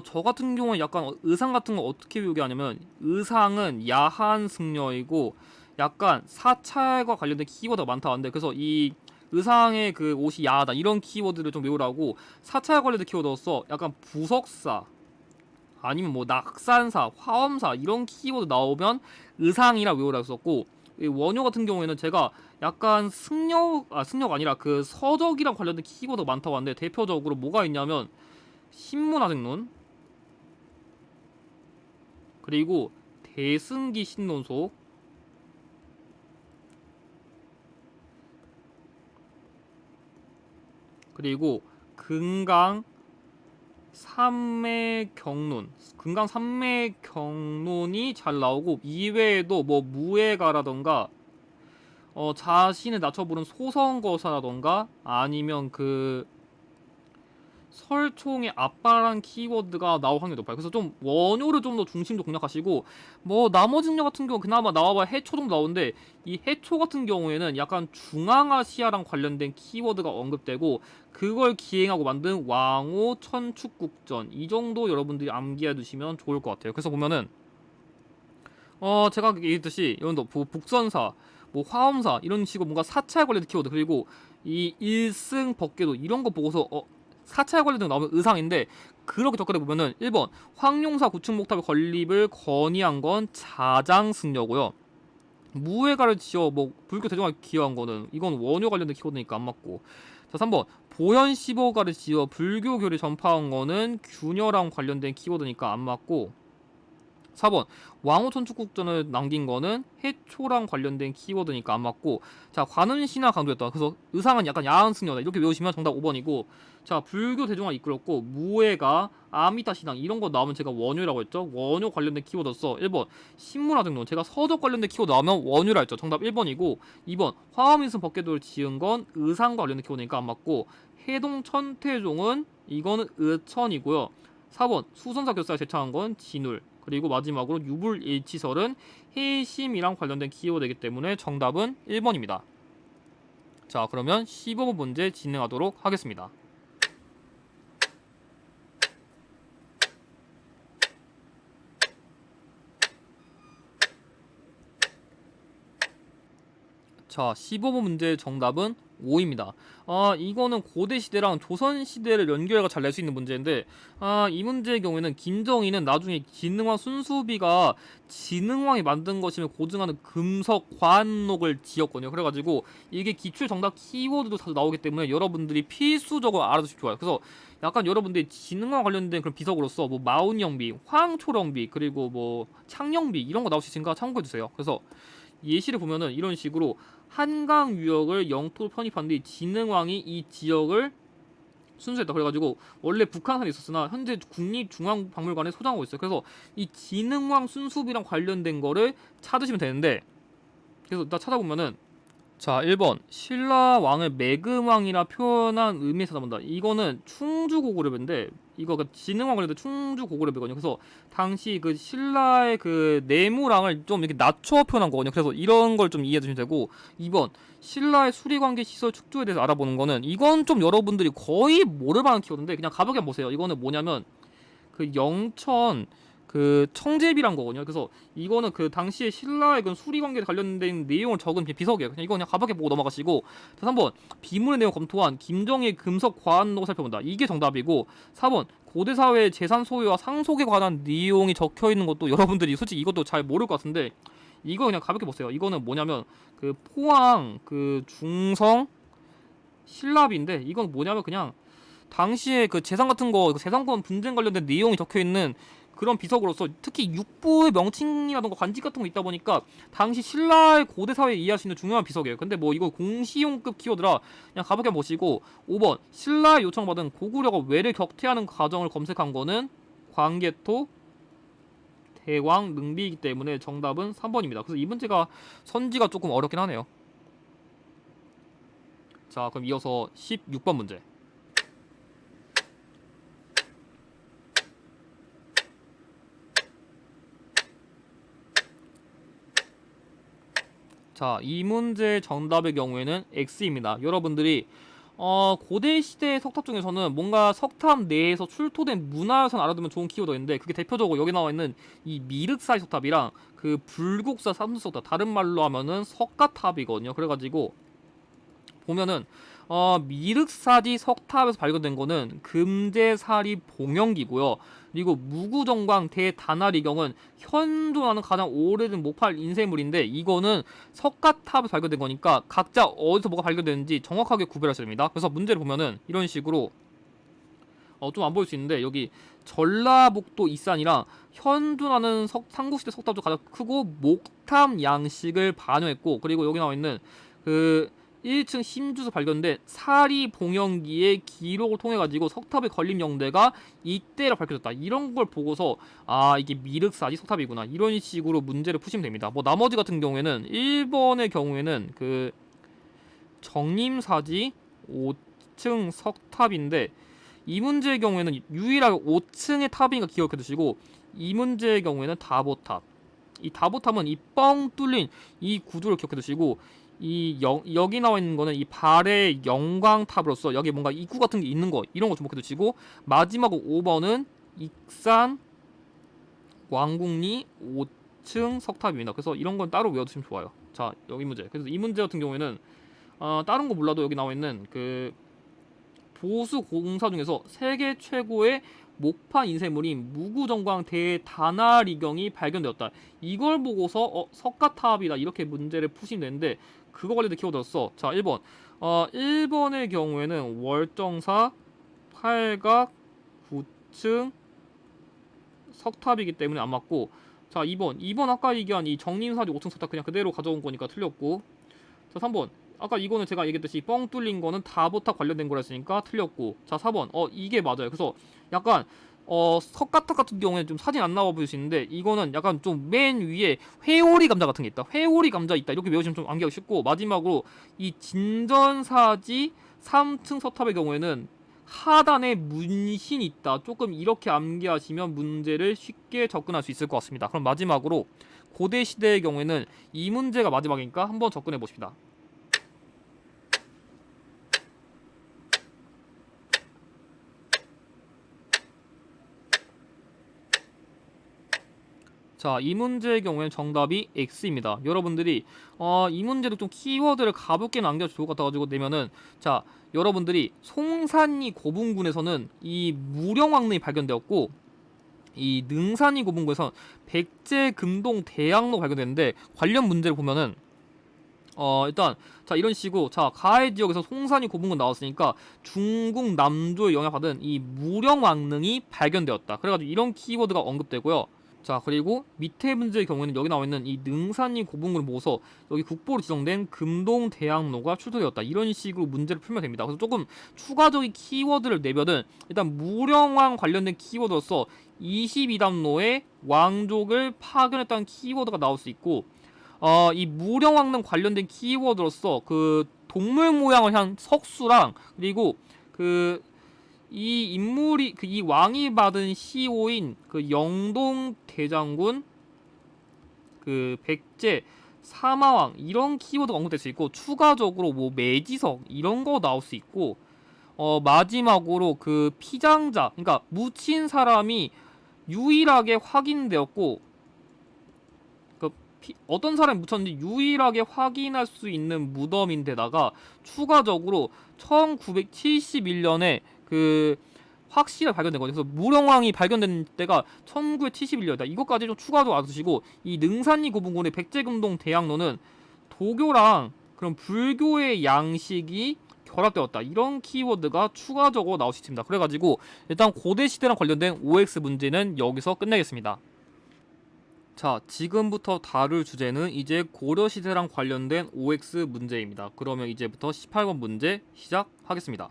저 같은 경우는 약간 의상 같은 거 어떻게 외우게 하냐면, 의상은 야한 승려이고 약간 사찰과 관련된 키워드가 많다 하는데, 그래서 이 의상의 그 옷이 야하다 이런 키워드를 좀 외우라고 사찰 관련된 키워드로서 약간 부석사 아니면 뭐 낙산사, 화엄사 이런 키워드 나오면 의상이라 외우라고 썼고, 이 원효 같은 경우에는 제가 약간 승려가 아니라 그 서적이랑 관련된 키워드가 많다고 하는데, 대표적으로 뭐가 있냐면 신문화생론, 그리고 대승기 신론속, 그리고 금강 삼매경론이 잘 나오고, 이외에도 뭐 무예가라던가 자신을 낮춰 부른 소성거사라던가 아니면 그 설총의 앞바란 키워드가 나올 확률이 높아요. 그래서 좀 원효를 좀 더 중심도 공략하시고, 뭐 나머지 능력 같은 경우 그나마 나와봐야 해초 정도 나오는데, 이 해초 같은 경우에는 약간 중앙아시아랑 관련된 키워드가 언급되고 그걸 기행하고 만든 왕호 천축국전, 이 정도 여러분들이 암기해 두시면 좋을 것 같아요. 그래서 보면은 제가 얘기했듯이 이런 거 북선사, 뭐 화엄사 이런 식으로 뭔가 사찰 관련된 키워드, 그리고 이 일승 법계도 이런 거 보고서 사찰 관련된 거 나오면 의상인데, 그렇게 접근해 보면은 1번 황룡사 구층목탑의 건립을 건의한 건 자장승려고요. 무예가를 지어 뭐 불교 대종을 기여한 거는 이건 원효 관련된 키워드니까 안 맞고, 자 3번 보현 15가를 지어 불교교를 전파한 거는 균열랑 관련된 키워드니까 안 맞고, 4번 왕호천축국전을 남긴 거는 해초랑 관련된 키워드니까 안 맞고, 자 관운신화 강조했다. 그래서 의상은 약간 야한 승려다 이렇게 외우시면 정답 5번이고, 자 불교 대종화 이끌었고 무예가 아미타 신앙 이런 거 나오면 제가 원효라고 했죠. 원효 관련된 키워드였어. 1번 신문화등론, 제가 서적 관련된 키워드 나오면 원효라 했죠. 정답 1번이고, 2번 화엄인승 법계도를 지은 건 의상과 관련된 키워드니까 안 맞고, 해동천태종은 이거는 의천이고요. 4번 수선사 결사를 제창한 건 진울, 그리고 마지막으로 유불일치설은 해심이랑 관련된 키워드이기 때문에 정답은 1번입니다. 자 그러면 15번 문제 진행하도록 하겠습니다. 자 15번 문제 정답은 5입니다. 이거는 고대 시대랑 조선 시대를 연결해서 잘 낼 수 있는 문제인데, 이 문제의 경우에는 김정희는 나중에 진흥왕 순수비가 진흥왕이 만든 것이면 고증하는 금석관록을 지었거든요. 그래가지고 이게 기출 정답 키워드도 다 나오기 때문에 여러분들이 필수적으로 알아두시면 좋아요. 그래서 약간 여러분들이 진흥왕 관련된 그런 비석으로서 뭐 마운영비, 황초령비, 그리고 뭐 창령비 이런 거 나올 수 있으니까 참고해주세요. 그래서 예시를 보면은 이런 식으로 한강 유역을 영토로 편입한 뒤 진흥왕이 이 지역을 순수했다. 그래가지고 원래 북한산에 있었으나 현재 국립중앙박물관에 소장하고 있어요. 그래서 이 진흥왕 순수비랑 관련된 거를 찾으시면 되는데, 그래서 나 찾아보면은, 자 1번 신라왕을 매금왕이라 표현한 의미에 찾아본다. 이거는 충주고구려배인데, 이거 진흥왕 관련된 충주고구려배거든요. 그래서 당시 그 신라의 그 내무랑을 좀 이렇게 낮춰 표현한 거거든요. 그래서 이런 걸 좀 이해해 주시면 되고, 2번 신라의 수리관계 시설 축조에 대해서 알아보는 거는, 이건 좀 여러분들이 거의 모를 만한 키워드인데 그냥 가볍게 보세요. 이거는 뭐냐면 그 영천 그 청제비란 거거든요. 그래서 이거는 그 당시에 신라의 그 수리 관계에 관련된 내용을 적은 비석이에요. 그냥 이거 그냥 가볍게 보고 넘어가시고. 자, 3번 비문의 내용 검토한 김정희의 금석 과안록을 살펴본다. 이게 정답이고 4번 고대 사회의 재산 소유와 상속에 관한 내용이 적혀 있는 것도 여러분들이 솔직히 이것도 잘 모를 것 같은데 이거 그냥 가볍게 보세요. 이거는 뭐냐면 그 포항 그 중성 신랍인데 이건 뭐냐면 그냥 당시에 그 재산 같은 거 그 재산권 분쟁 관련된 내용이 적혀 있는 그런 비석으로서 특히 육부의 명칭이라던가 관직 같은 거 있다 보니까 당시 신라의 고대 사회에 이해할 수 있는 중요한 비석이에요. 근데 뭐 이거 공시용급 키워드라 그냥 가볍게 보시고 5번 신라의 요청받은 고구려가 외를 격퇴하는 과정을 검색한 거는 광개토 대왕 능비이기 때문에 정답은 3번입니다. 그래서 이 문제가 선지가 조금 어렵긴 하네요. 자, 그럼 이어서 16번 문제. 자, 이 문제 정답의 경우에는 X입니다. 여러분들이 고대 시대 석탑 중에서는 뭔가 석탑 내에서 출토된 문화유산 알아두면 좋은 키워드가 있는데 그게 대표적으로 여기 나와 있는 이 미륵사의 석탑이랑 그 불국사 삼수석탑 다른 말로 하면은 석가탑이거든요. 그래가지고 보면은 미륵사지 석탑에서 발견된 거는 금제사리 봉영기고요. 그리고 무구정광 대다나리경은 현존하는 가장 오래된 목팔 인쇄물인데 이거는 석가탑에서 발견된 거니까 각자 어디서 뭐가 발견됐는지 정확하게 구별하셔야 됩니다. 그래서 문제를 보면은 이런 식으로 좀 안 보일 수 있는데 여기 전라북도 이산이랑 현존하는 삼국시대 석탑도 가장 크고 목탑 양식을 반영했고 그리고 여기 나와 있는 그 1층 심주소 발견된 사리 봉영기의 기록을 통해 가지고 석탑의 건립 영대가 이때라 밝혀졌다. 이런 걸 보고서 아 이게 미륵사지 석탑이구나. 이런 식으로 문제를 푸시면 됩니다. 뭐 나머지 같은 경우에는 1번의 경우에는 그 정림사지 5층 석탑인데 이 문제의 경우에는 유일하게 5층의 탑이니까 기억해 두시고 이 문제의 경우에는 다보탑. 이 다보탑은 이 뻥 뚫린 이 구조를 기억해 두시고 여기 나와 있는 거는 이 발의 영광탑으로서 여기 뭔가 입구 같은 게 있는 거 이런 거 주목해 두시고 마지막으로 5번은 익산 왕궁리 5층 석탑입니다. 그래서 이런 건 따로 외워두시면 좋아요. 자 여기 문제. 그래서 이 문제 같은 경우에는 다른 거 몰라도 여기 나와 있는 그 보수 공사 중에서 세계 최고의 목판 인쇄물인 무구정광 대다나리경이 발견되었다. 이걸 보고서 석가탑이다 이렇게 문제를 푸시면 되는데 그거 관련된 키워드였어. 자 1번 1번의 경우에는 월정사 팔각 9층 석탑이기 때문에 안 맞고 자 2번 아까 얘기한 이 정림사지 5층 석탑 그냥 그대로 가져온 거니까 틀렸고 자 3번 아까 이거는 제가 얘기했듯이 뻥 뚫린 거는 다보탑 관련된 거랬으니까 틀렸고 자 4번 이게 맞아요. 그래서 약간 석가탑 같은 경우에는 좀 사진 안 나와 보이시는데 이거는 약간 좀 맨 위에 회오리 감자 같은 게 있다. 회오리 감자 있다. 이렇게 외우시면 좀 암기하기 쉽고 마지막으로 이 진전사지 3층 석탑의 경우에는 하단에 문신이 있다. 조금 이렇게 암기하시면 문제를 쉽게 접근할 수 있을 것 같습니다. 그럼 마지막으로 고대 시대의 경우에는 이 문제가 마지막이니까 한번 접근해 보십니다. 자, 이 문제의 경우에는 정답이 X입니다. 여러분들이 이 문제도 좀 키워드를 가볍게 남겨도 좋을 것 같아가지고 내면은 자, 여러분들이 송산리 고분군에서는 이 무령왕릉이 발견되었고 이 능산리 고분군에서 백제 금동 대학로 발견됐는데 관련 문제를 보면은 일단 자 이런 식으로 자 가해 지역에서 송산리 고분군 나왔으니까 중국 남조에 영향받은 이 무령왕릉이 발견되었다. 그래가지고 이런 키워드가 언급되고요. 자 그리고 밑에 문제의 경우에는 여기 나와 있는 이 능산리 고분군을 모아서 여기 국보로 지정된 금동 대학로가 출토되었다. 이런 식으로 문제를 풀면 됩니다. 그래서 조금 추가적인 키워드를 내면은 일단 무령왕 관련된 키워드로서 22담로의 왕족을 파견했다는 키워드가 나올 수 있고 이 무령왕릉 관련된 키워드로서 그 동물 모양을 한 석수랑 그리고 그 이 인물이 그 이 왕이 받은 시호인 그 영동 대장군 그 백제 사마왕 이런 키워드가 언급될 수 있고 추가적으로 뭐 매지석 이런 거 나올 수 있고 마지막으로 그 피장자 그러니까 묻힌 사람이 유일하게 확인되었고, 그 어떤 사람이 묻혔는지 유일하게 확인할 수 있는 무덤인데다가 추가적으로 1971년에 그 확실하게 발견된 거죠. 그래서 무령왕이 발견된 때가 1971년이다. 이것까지 좀 추가적으로 알아두시고, 이 능산리 고분군의 백제금동 대학로는 도교랑 그런 불교의 양식이 결합되었다. 이런 키워드가 추가적으로 나올 수 있습니다. 그래가지고 일단 고대시대랑 관련된 OX 문제는 여기서 끝내겠습니다. 자, 지금부터 다룰 주제는 이제 고려시대랑 관련된 OX 문제입니다. 그러면 이제부터 18번 문제 시작하겠습니다.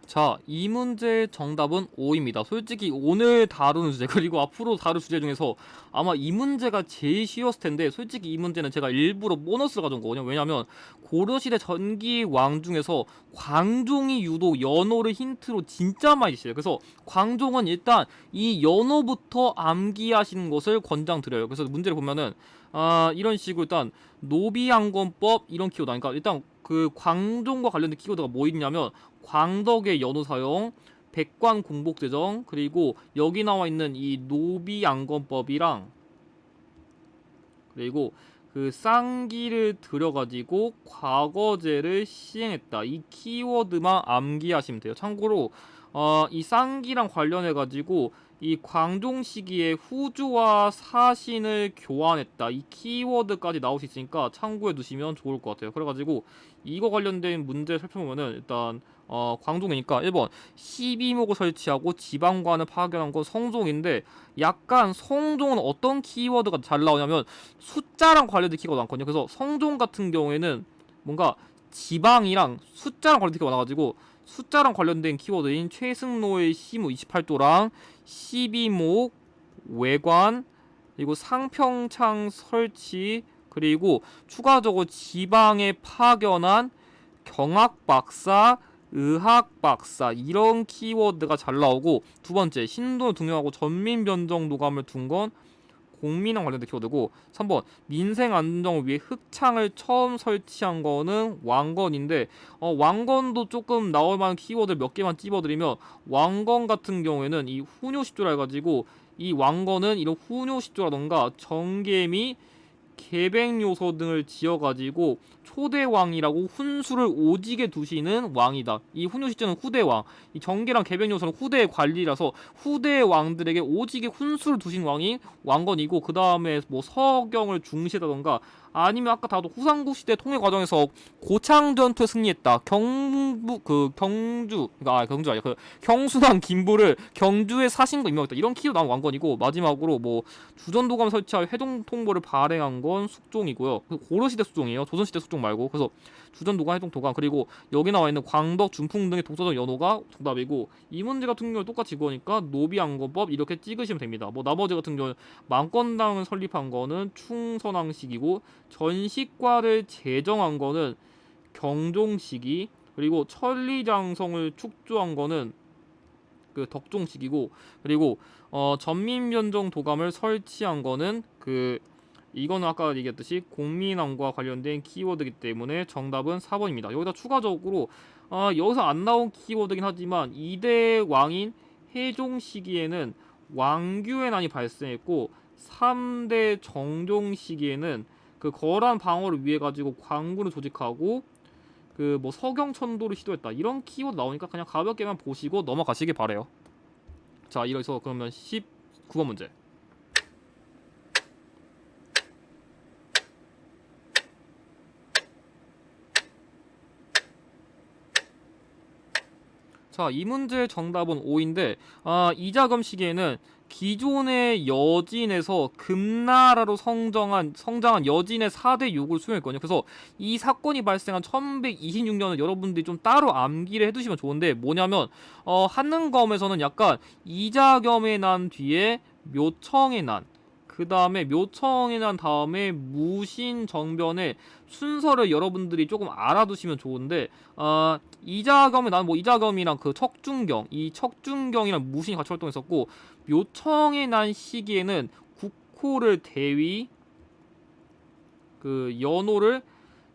자, 이 문제의 정답은 5입니다. 솔직히 오늘 다루는 주제, 그리고 앞으로 다룰 주제 중에서 아마 이 문제가 제일 쉬웠을 텐데, 솔직히 이 문제는 제가 일부러 보너스를 가져온 거거든요. 왜냐면 고려시대 전기 왕 중에서 광종이 유독 연호를 힌트로 진짜 많이 있어요. 그래서 광종은 일단 이 연호부터 암기하시는 것을 권장드려요. 그래서 문제를 보면은 이런 식으로 일단 노비양권법 이런 키워드, 그러니까 일단 그 광종과 관련된 키워드가 뭐 있냐면 광덕의 연호 사용, 백관 공복제정, 그리고 여기 나와 있는 이 노비양건법이랑, 그리고 그 쌍기를 들여가지고 과거제를 시행했다. 이 키워드만 암기하시면 돼요. 참고로 이 쌍기랑 관련해가지고 이 광종 시기에 후주와 사신을 교환했다. 이 키워드까지 나올 수 있으니까 참고해 두시면 좋을 것 같아요. 그래가지고 이거 관련된 문제 살펴보면은 일단 광종이니까 1번 12목을 설치하고 지방관을 파견한 건 성종인데, 약간 성종은 어떤 키워드가 잘 나오냐면 숫자랑 관련된 키워드가 많거든요. 그래서 성종 같은 경우에는 뭔가 지방이랑 숫자랑 관련된 키워드가 많아가지고 숫자랑 관련된 키워드인 최승로의 시무 28도랑 12목 외관, 그리고 상평창 설치, 그리고 추가적으로 지방에 파견한 경학박사, 의학박사 이런 키워드가 잘 나오고, 두 번째 신도를 등용하고 전민변정도감을 둔 건 공민왕 관련된 키워드고, 3번 민생 안정을 위해 흑창을 처음 설치한 거는 왕건인데, 왕건도 조금 나올 만한 키워드 몇 개만 찝어드리면, 왕건 같은 경우에는 이 후뇨시조라 해가지고 이 왕건은 이런 후뇨시조라던가 정계미, 계백요소 등을 지어가지고 초대왕이라고 훈수를 오지게 두시는 왕이다. 이 훈요 시제는 후대왕, 이 정계랑 계백요소는 후대의 관리라서 후대 왕들에게 오지게 훈수를 두신 왕이 왕건이고, 그 다음에 뭐 서경을 중시하다던가, 아니면 아까 다도 후삼국 시대 통일 과정에서 고창 전투에 승리했다. 경주 아니야, 그 경순왕 김부를 경주에 사신거 임명했다. 이런 키로 나온 왕건이고, 마지막으로 뭐 주전도감 설치하여 해동 통보를 발행한 건 숙종이고요. 고려시대 숙종이에요. 조선시대 숙종 말고. 그래서 주전도감, 해동 도감, 그리고 여기 나와 있는 광덕, 준풍 등의 독서적 연호가 정답이고, 이 문제 같은 경우는 똑같이 이거니까 노비안건법 이렇게 찍으시면 됩니다. 뭐 나머지 같은 경우는 만건당을 설립한 거는 충선왕식이고, 전식과를 제정한 거는 경종식이, 그리고 천리장성을 축조한 거는 그 덕종식이고, 그리고 전민변정 도감을 설치한 거는 이거는 아까 얘기했듯이 공민왕과 관련된 키워드이기 때문에 정답은 4번입니다. 여기다 추가적으로 여기서 안 나온 키워드긴 하지만 2대 왕인 해종 시기에는 왕규의 난이 발생했고, 3대 정종 시기에는 그 거란 방어를 위해 가지고 광군을 조직하고 그 뭐 서경천도를 시도했다. 이런 키워드 나오니까 그냥 가볍게만 보시고 넘어가시길 바래요. 자, 이래서 그러면 19번 문제. 자, 이 문제의 정답은 5인데, 이자금 시기에는 기존의 여진에서 금나라로 성장한 여진의 4대 6을 수용했거든요. 그래서 이 사건이 발생한 1126년은 여러분들이 좀 따로 암기를 해두시면 좋은데, 뭐냐면 한능검에서는 약간 이자겸의 난 뒤에 묘청의 난, 그 다음에 묘청이 난 다음에 무신정변의 순서를 여러분들이 조금 알아두시면 좋은데, 이자겸이 난 뭐 이자겸이랑 그 척준경, 이 척준경이랑 무신이 같이 활동했었고, 묘청이 난 시기에는 국호를 대위, 그 연호를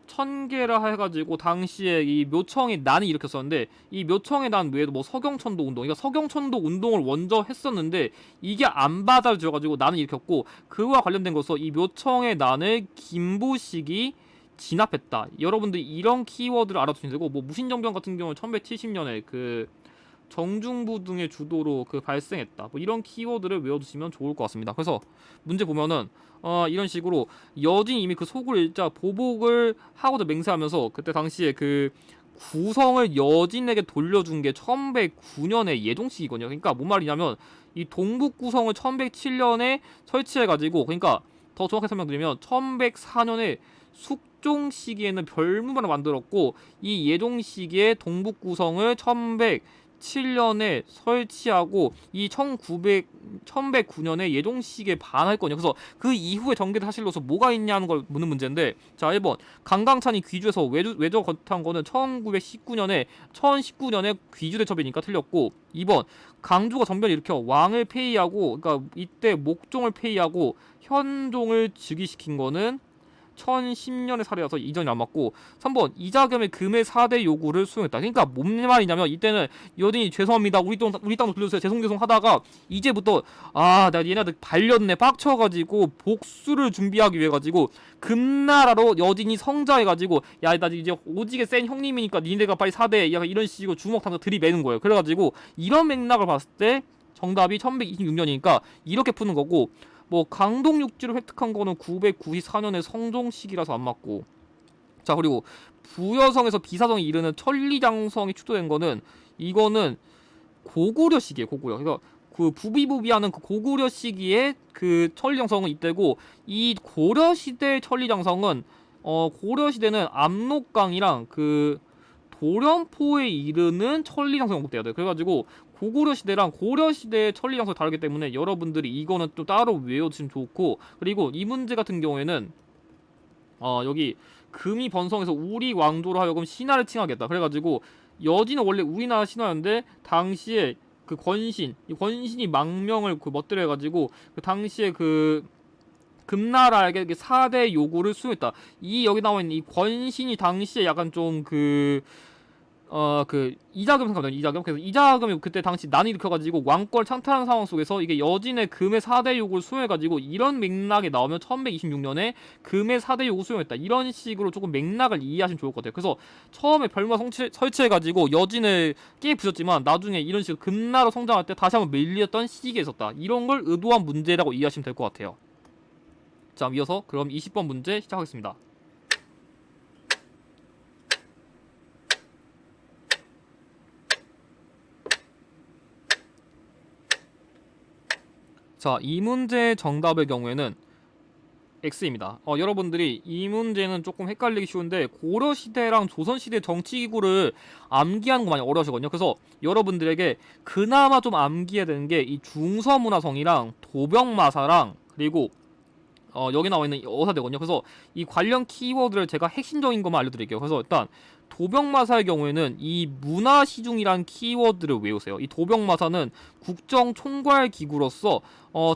1000개라 해가지고 당시에 이 묘청의 난이 일으켰었는데, 이 묘청의 난 외에도 뭐 서경천도 운동, 그러니까 서경천도 운동을 먼저 했었는데 이게 안 받아줘가지고 난을 일으켰고, 그와 관련된 것으로 이 묘청의 난을 김부식이 진압했다. 여러분들 이런 키워드를 알아두시면 되고, 뭐 무신정변 같은 경우는 1170년에 그 정중부 등의 주도로 그 발생했다. 뭐 이런 키워드를 외워두시면 좋을 것 같습니다. 그래서 문제 보면은 이런 식으로 여진이 이미 그 소굴 일자 보복을 하고도 맹세하면서 그때 당시에 그 구성을 여진에게 돌려준 게 1109년의 예종식이거든요. 그러니까 뭔 말이냐면 이 동북 구성을 1107년에 설치해가지고, 그러니까 더 정확하게 설명드리면 1104년에 숙종 시기에는 별무반을 만들었고, 이 예종 시기에 동북 구성을 1107년에 설치하고 이 1109년에 예종식에 반할거든요. 그래서 그 이후에 전개된 사실로서 뭐가 있냐는 걸 묻는 문제인데, 자 1번 강강찬이 귀주에서 외저 거탑한 거는 1019년에 귀주 대첩이니까 틀렸고, 2번 강주가 전변을 일으켜 왕을 폐위하고, 그러니까 이때 목종을 폐위하고 현종을 즉위시킨 거는 1010년의 사례라서 이전이 안 맞고, 3번 이자겸의 금의 4대 요구를 수용했다. 그러니까 뭔 말이냐면 이때는 여진이 죄송합니다, 우리 땅도 돌려주세요, 죄송 하다가 이제부터 내가 얘네들 발렸네 빡쳐가지고 복수를 준비하기 위해 가지고 금나라로 여진이 성자해가지고, 야 나 이제 오지게 센 형님이니까 니네가 빨리 4대 약간 이런 식으로 주먹 탕서 들이매는 거예요. 그래가지고 이런 맥락을 봤을 때 정답이 1126년이니까 이렇게 푸는 거고, 뭐 강동 육지를 획득한 거는 994년의 성종시기라서 안 맞고, 자 그리고 부여성에서 비사성에 이르는 천리장성이 축소된 거는 이거는 고구려 시기에 고구려. 그러니까 그 부비부비하는 그 고구려 시기에 그 천리장성은 이때고, 이 고려 시대 천리장성은 고려 시대는 압록강이랑 그 도련포에 이르는 천리장성 연국돼야 돼요. 그래가지고 고구려 시대랑 고려 시대의 천리장성이 다르기 때문에 여러분들이 이거는 또 따로 외워주시면 좋고, 그리고 이 문제 같은 경우에는 여기 금이 번성해서 우리 왕조로 하여금 신하를 칭하겠다. 그래가지고 여진은 원래 우리나라 신하였는데 당시에 그 이 권신이 망명을 그 멋들어 해가지고 그 당시에 그 금나라에게 4대 요구를 수용했다. 이 여기 나와 있는 이 권신이 당시에 약간 좀 이자겸 생각나요. 이자겸. 그래서 이자겸이 그때 당시 난이 일으켜가지고 왕권을 창탈하는 상황 속에서 이게 여진의 금의 4대 요구를 수용해가지고, 이런 맥락에 나오면 1126년에 금의 4대 요구 수용했다. 이런 식으로 조금 맥락을 이해하시면 좋을 것 같아요. 그래서 처음에 별마 설치해가지고 여진을 깨 부셨지만 나중에 이런 식으로 금나라 성장할 때 다시 한번 밀렸던 시기에 있었다. 이런 걸 의도한 문제라고 이해하시면 될 것 같아요. 자, 이어서 그럼 20번 문제 시작하겠습니다. 자, 이 문제의 정답의 경우에는 X입니다. 여러분들이 이 문제는 조금 헷갈리기 쉬운데 고려시대랑 조선시대 정치기구를 암기하는 거 많이 어려우시거든요. 그래서 여러분들에게 그나마 좀 암기해야 되는 게 이 중서문화성이랑 도병마사랑 그리고 여기 나와 있는 어사대거든요. 그래서 이 관련 키워드를 제가 핵심적인 것만 알려드릴게요. 그래서 일단 도병마사의 경우에는 이 문화시중이란 키워드를 외우세요. 이 도병마사는 국정총괄기구로서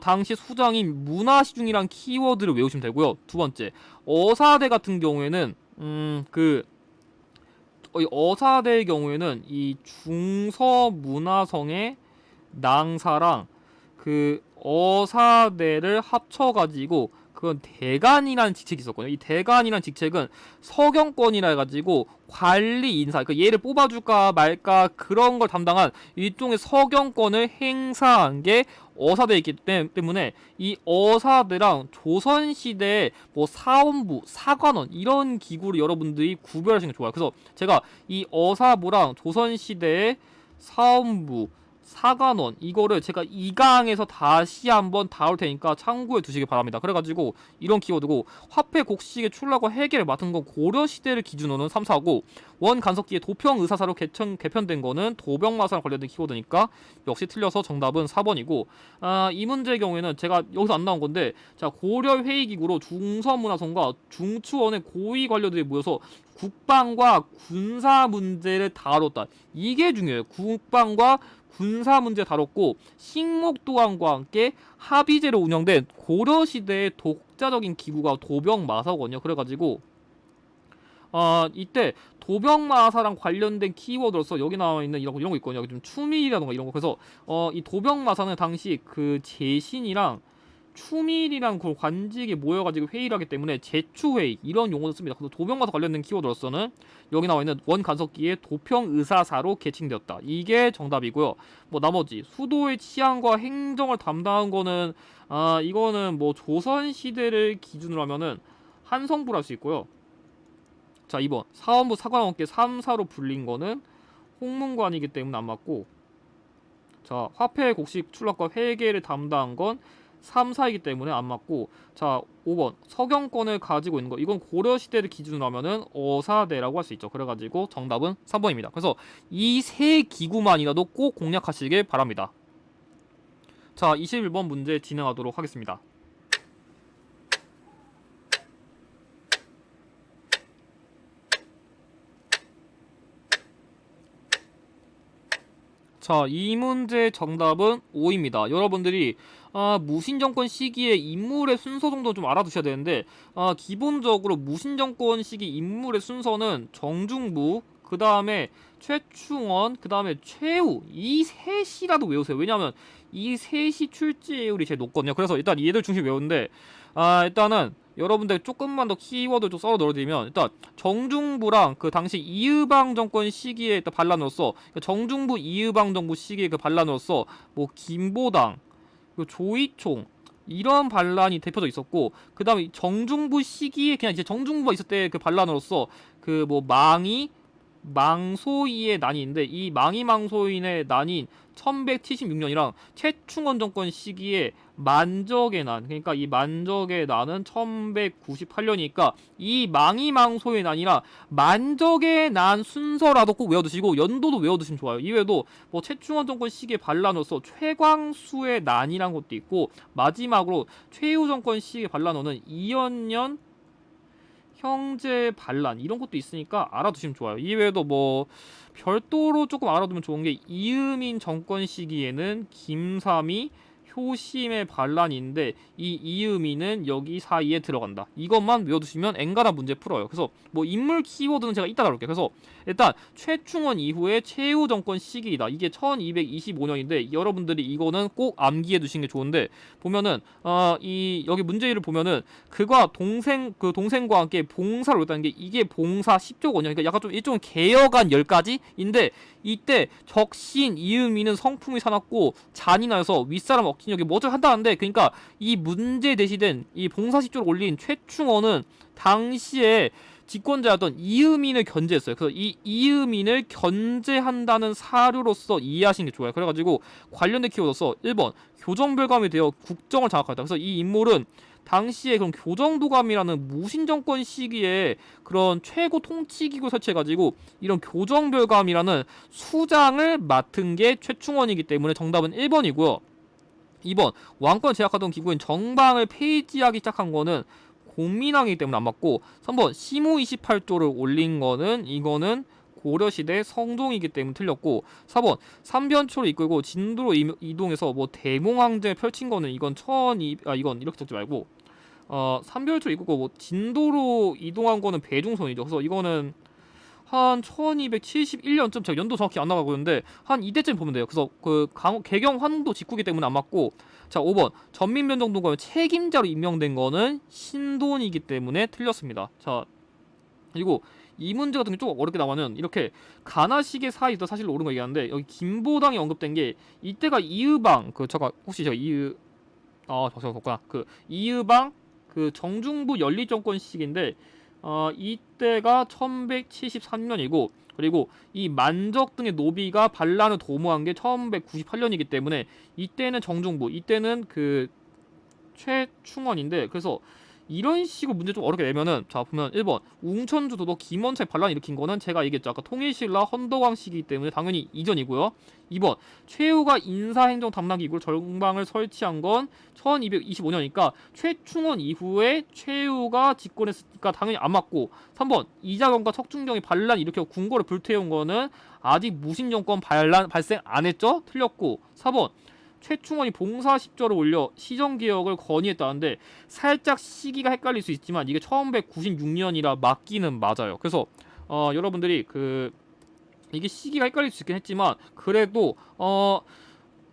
당시 수장인 문화시중이란 키워드를 외우시면 되고요. 두 번째, 어사대 같은 경우에는 이 어사대의 경우에는 이 중서문화성의 낭사랑 그 어사대를 합쳐가지고 그건 대간이라는 직책이 있었거든요. 이 대간이라는 직책은 서경권이라 해가지고 관리 인사, 그러니까 얘를 뽑아줄까 말까 그런 걸 담당한 일종의 서경권을 행사한 게 어사대이기 때문에 이 어사대랑 조선시대의 뭐 사원부, 사관원 이런 기구를 여러분들이 구별하시는 게 좋아요. 그래서 제가 이 어사부랑 조선시대의 사원부, 사관원 이거를 제가 2강에서 다시 한번 다룰 테니까 참고해 두시기 바랍니다. 그래가지고 이런 키워드고, 화폐 곡식의 출라과 해계를 맡은 건 고려시대를 기준으로는 3, 4고, 원 간석기의 도평의사사로 개편된 거는 도병마사랑 관련된 키워드니까 역시 틀려서 정답은 4번이고, 이 문제의 경우에는 제가 여기서 안 나온 건데, 자 고려 회의기구로 중서문화성과 중추원의 고위 관료들이 모여서 국방과 군사 문제를 다뤘다. 이게 중요해요. 국방과 군사 문제 다뤘고, 식목도안과 함께 합의제로 운영된 고려시대의 역자적인 기구가 도병마사거든요. 그래가지고 이때 도병마사랑 관련된 키워드로서 여기 나와 있는 이런 거 있거든요. 여기 좀 추밀이라던가 이런 거. 그래서 이 도병마사는 당시 그 제신이랑 추밀이랑 그 관직이 모여가지고 회의를 하기 때문에 제추회의 이런 용어도 씁니다. 그래서 도병마사 관련된 키워드로서는 여기 나와 있는 원간섭기의 도평의사사로 계칭되었다. 이게 정답이고요. 뭐 나머지 수도의 치안과 행정을 담당한 거는 이거는 뭐 조선 시대를 기준으로 하면은 한성부를 할 수 있고요. 자, 2번 사원부 사관원께 3사로 불린 거는 홍문관이기 때문에 안 맞고, 자, 화폐 곡식 출납과 회계를 담당한 건 3사이기 때문에 안 맞고, 자, 5번 서경권을 가지고 있는 거, 이건 고려시대를 기준으로 하면은 어사대라고 할 수 있죠. 그래가지고 정답은 3번입니다. 그래서 이 세 기구만이라도 꼭 공략하시길 바랍니다. 자, 21번 문제 진행하도록 하겠습니다. 자, 이 문제 정답은 5입니다. 여러분들이 무신정권 시기의 인물의 순서 정도 좀 알아두셔야 되는데, 기본적으로 무신정권 시기 인물의 순서는 정중부, 그 다음에 최충원, 그 다음에 최우, 이 셋이라도 외우세요. 왜냐하면 이 셋이 출제율이 제일 높거든요. 그래서 일단 얘들 중심 외우는데, 일단은 여러분들 조금만 더 키워드 좀 썰어 넣어드리면, 일단 정중부랑 그 당시 이의방 정권 시기에 일단 반란으로서, 정중부 이의방 정부 시기의 그 반란으로서 뭐 김보당, 그 조이총 이런 반란이 대표적 있었고, 그 다음에 정중부 시기에 그냥 이제 정중부가 있을 때 그 반란으로서 그 뭐 망소이의 난인데, 이 망소인의 난인 1176년이랑 최충원 정권 시기에 만적의 난, 그러니까 이 만적의 난은 1198년이니까 이 망소의 난이라 만적의 난 순서라도 꼭 외워두시고 연도도 외워두시면 좋아요. 이외에도 뭐 최충원 정권 시기의 반란으로서 최광수의 난이란 것도 있고, 마지막으로 최후 정권 시기의 반란어는 이연년 형제 반란 이런 것도 있으니까 알아두시면 좋아요. 이외에도 뭐 별도로 조금 알아두면 좋은 게, 이음인 정권 시기에는 김삼이 효심의 반란인데 이 이음이는 여기 사이에 들어간다. 이것만 외워두시면 엔간한 문제 풀어요. 그래서 뭐 인물 키워드는 제가 이따 다룰게요. 그래서 일단 최충원 이후의 최후 정권 시기이다. 이게 1225년인데 여러분들이 이거는 꼭 암기해 두시는 게 좋은데, 보면은 이 여기 문제를 보면은 그가 동생과 함께 봉사를 했다는 게, 이게 봉사 10조거든요. 그러니까 약간 좀 일종 개혁안 10가지인데, 이때 적신 이음이는 성품이 사납고 잔인하여서 윗사람 억진력이 뭐를 한다는데, 그러니까 이 문제 대시된 이 봉사 10조를 올린 최충원은 당시에 집권자였던 이음인을 견제했어요. 그래서 이 이음인을 견제한다는 사료로서 이해하시는 게 좋아요. 그래가지고 관련된 키워드로서 1번 교정별감이 되어 국정을 장악했다. 그래서 이 인물은 당시에 그런 교정도감이라는 무신정권 시기에 그런 최고 통치기구 설치해가지고 이런 교정별감이라는 수장을 맡은 게 최충원이기 때문에 정답은 1번이고요. 2번 왕권 제약하던 기구인 정방을 폐지하기 시작한 거는 공민왕이기 때문에 안 맞고, 3번 시무 28조를 올린 거는 이거는 고려시대 성종이기 때문에 틀렸고, 4번 삼변초를 이끌고 진도로 이동해서 뭐 대몽항제를 펼친 거는 이건 이건 이렇게 적지 말고, 삼변초를 이끌고 뭐 진도로 이동한 거는 배중선이죠. 그래서 이거는 한 1271년쯤, 제가 연도 정확히 안 나가고 있는데 한 이때쯤 보면 돼요. 그래서 그 개경 환도 직후기 때문에 안 맞고, 자 5번 전민변정도가 책임자로 임명된 거는 신돈이기 때문에 틀렸습니다. 자, 그리고 이 문제 같은 게 좀 어렵게 나오면 이렇게 가나시계 사이도 사실로 옳은 거 얘기하는데, 여기 김보당이 언급된 게 이때가 이의방 잠깐 혹시 제가 잠깐만 그 이의방 그 정중부 연립정권 시기인데, 이때가 1173년이고, 그리고 이 만적 등의 노비가 반란을 도모한 게 1198년이기 때문에 이때는 정중부, 이때는 그 최충원인데, 그래서 이런 식으로 문제 좀 어렵게 내면은, 자 보면 1번 웅천주 도독 김원차의 반란 일으킨 거는 제가 얘기했죠. 아까 통일신라 헌덕왕 시기이기 때문에 당연히 이전이고요. 2번 최후가 인사행정 담당기구로 정방을 설치한 건 1225년이니까 최충원 이후에 최후가 집권했으니까 당연히 안 맞고, 3번 이자경과 척준경이 반란 일으켜 궁궐을 불태운 거는 아직 무신정권 반란 발생 안 했죠? 틀렸고, 4번 최충원이 봉사 10조를 올려 시정개혁을 건의했다는데 살짝 시기가 헷갈릴 수 있지만 이게 1996년이라 맞기는 맞아요. 그래서 여러분들이 이게 시기가 헷갈릴 수 있긴 했지만 그래도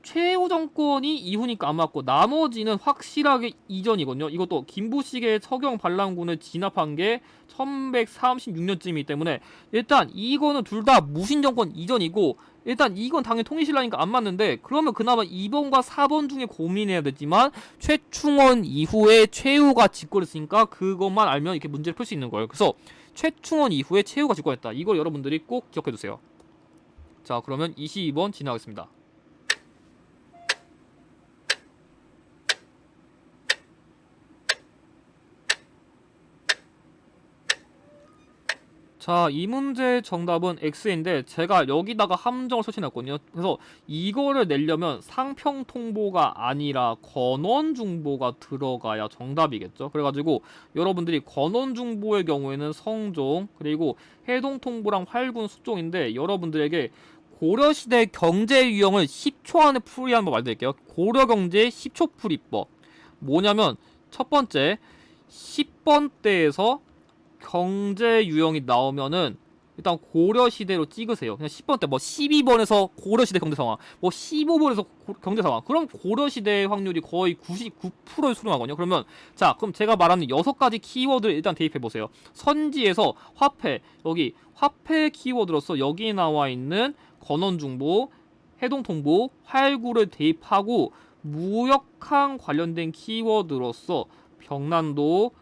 최후 정권이 이후니까 안 맞고 나머지는 확실하게 이전이거든요. 이것도 김부식의 서경 반란군을 진압한 게 1136년쯤이기 때문에 일단 이거는 둘 다 무신 정권 이전이고 일단 이건 당연히 통일신라니까 안 맞는데 그러면 그나마 2번과 4번 중에 고민해야 되지만 최충원 이후에 최후가 집권했으니까 그것만 알면 이렇게 문제를 풀 수 있는 거예요. 그래서 최충원 이후에 최후가 집권했다. 이걸 여러분들이 꼭 기억해두세요. 자, 그러면 22번 진행하겠습니다. 자, 이 문제의 정답은 X인데 제가 여기다가 함정을 설치해놨거든요. 그래서 이거를 내려면 상평통보가 아니라 건원중보가 들어가야 정답이겠죠. 그래가지고 여러분들이 건원중보의 경우에는 성종 그리고 해동통보랑 활군 숙종인데 여러분들에게 고려시대 경제유형을 10초 안에 풀이하는 법 알려드릴게요. 고려경제 10초 풀이법 뭐냐면 첫 번째 10번대에서 경제 유형이 나오면은 일단 고려시대로 찍으세요. 그냥 10번 때 뭐 12번에서 고려시대 경제 상황, 뭐 15번에서 경제 상황. 그럼 고려시대 확률이 거의 99%에 수렴하거든요. 그러면 자, 그럼 제가 말하는 6가지 키워드를 일단 대입해 보세요. 선지에서 화폐, 여기 화폐 키워드로서 여기 나와 있는 건원중보, 해동통보, 활구를 대입하고 무역항 관련된 키워드로서 병난도,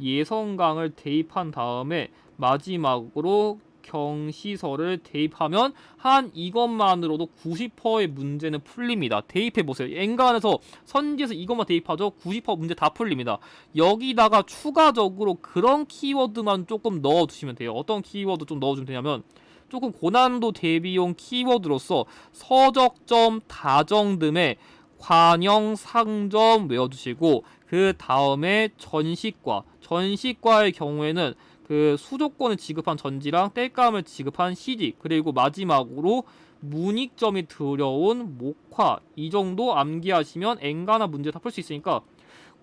예성강을 대입한 다음에 마지막으로 경시설을 대입하면 한 이것만으로도 90%의 문제는 풀립니다. 대입해보세요. 엔간에서 선지에서 이것만 대입하죠. 90% 문제 다 풀립니다. 여기다가 추가적으로 그런 키워드만 조금 넣어두시면 돼요. 어떤 키워드 좀 넣어주면 되냐면 조금 고난도 대비용 키워드로서 서적점, 다정 등의 관영, 상점 외워두시고 그 다음에 전시과의 경우에는 그 수조권을 지급한 전지랑 땔감을 지급한 시직 그리고 마지막으로 문익점이 들여온 목화 이 정도 암기하시면 엔간한 문제 다 풀 수 있으니까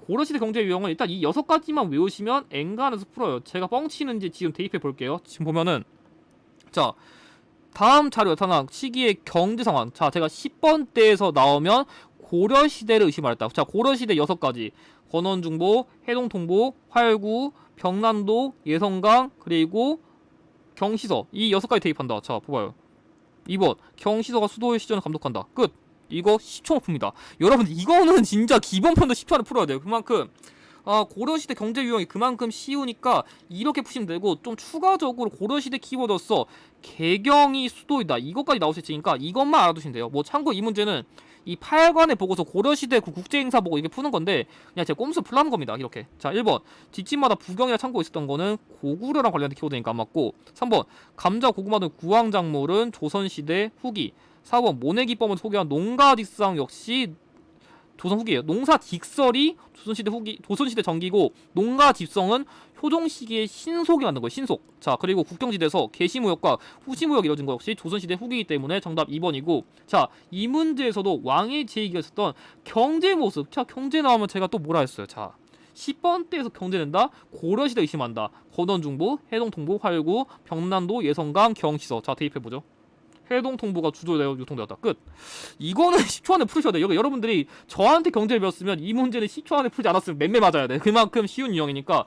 고려시대 경제 유형은 일단 이 6가지만 외우시면 엔간에서 풀어요. 제가 뻥치는지 지금 대입해 볼게요. 지금 보면은 자 다음 자료 나타난 시기의 경제 상황 자 제가 10번대에서 나오면 고려시대를 의심하였다. 자 고려시대 6가지 건원중보, 해동통보, 활구, 병난도, 예성강 그리고 경시서 이 6가지 대입한다. 자 봐봐요. 2번 경시서가 수도의 시전을 감독한다. 끝. 이거 10초 풉니다. 여러분 이거는 진짜 기본편도 10초 안에 풀어야 돼요. 그만큼 고려시대 경제 유형이 그만큼 쉬우니까 이렇게 푸시면 되고 좀 추가적으로 고려시대 키워드로서 개경이 수도이다. 이것까지 나올 수 있으니까 이것만 알아두시면 돼요. 뭐 참고 이 문제는 이 8관에 보고서 고려시대 그 국제행사 보고 이게 푸는 건데 그냥 제가 꼼수 풀라는 겁니다. 이렇게. 자 1번 뒷집마다 부경이나 창고 있었던 거는 고구려랑 관련된 키워드니까 안 맞고 3번 감자 고구마 등 구황작물은 조선시대 후기 4번 모내기법을 소개한 농가직상 역시 조선 후기예요. 농사 직설이 조선시대 전기고 농가 집성은 효종 시기의 신속이 만든 거예요. 신속. 자 그리고 국경지대에서 개시무역과 후시무역이 이뤄진 거 역시 조선시대 후기이기 때문에 정답 2번이고 자 이 문제에서도 왕의 제의가 있었던 경제 모습. 자 경제 나오면 제가 또 뭐라 했어요. 자 10번대에서 경제 낸다. 고려시대 의심한다. 건원중보, 해동통보, 활구, 병난도, 예성강, 경시서. 자 대입해보죠. 해동통보가 주조되어 유통되었다. 끝. 이거는 10초 안에 풀으셔야 돼요. 여러분들이 저한테 경제를 배웠으면 이 문제는 10초 안에 풀지 않았으면 맴매 맞아야 돼. 그만큼 쉬운 유형이니까.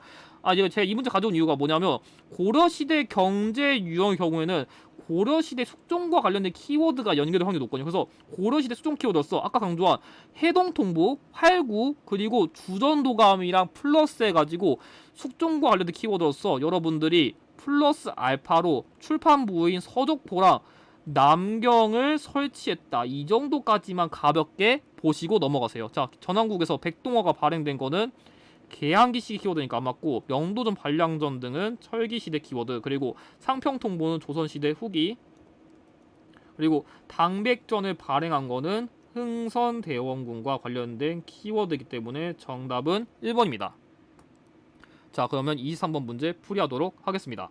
이거 제가 이 문제 가져온 이유가 뭐냐면 고려시대 경제 유형의 경우에는 고려시대 숙종과 관련된 키워드가 연결될 확률이 높거든요. 그래서 고려시대 숙종 키워드로서 아까 강조한 해동통보, 활구, 그리고 주전도감이랑 플러스 해가지고 숙종과 관련된 키워드로서 여러분들이 플러스 알파로 출판부인 서적보랑 남경을 설치했다. 이 정도까지만 가볍게 보시고 넘어가세요. 자, 전왕국에서 백동어가 발행된 거는 개항기 시기 키워드니까 안 맞고 명도전 반량전 등은 철기시대 키워드 그리고 상평통보는 조선시대 후기 그리고 당백전을 발행한 거는 흥선대원군과 관련된 키워드이기 때문에 정답은 1번입니다. 자 그러면 23번 문제 풀이하도록 하겠습니다.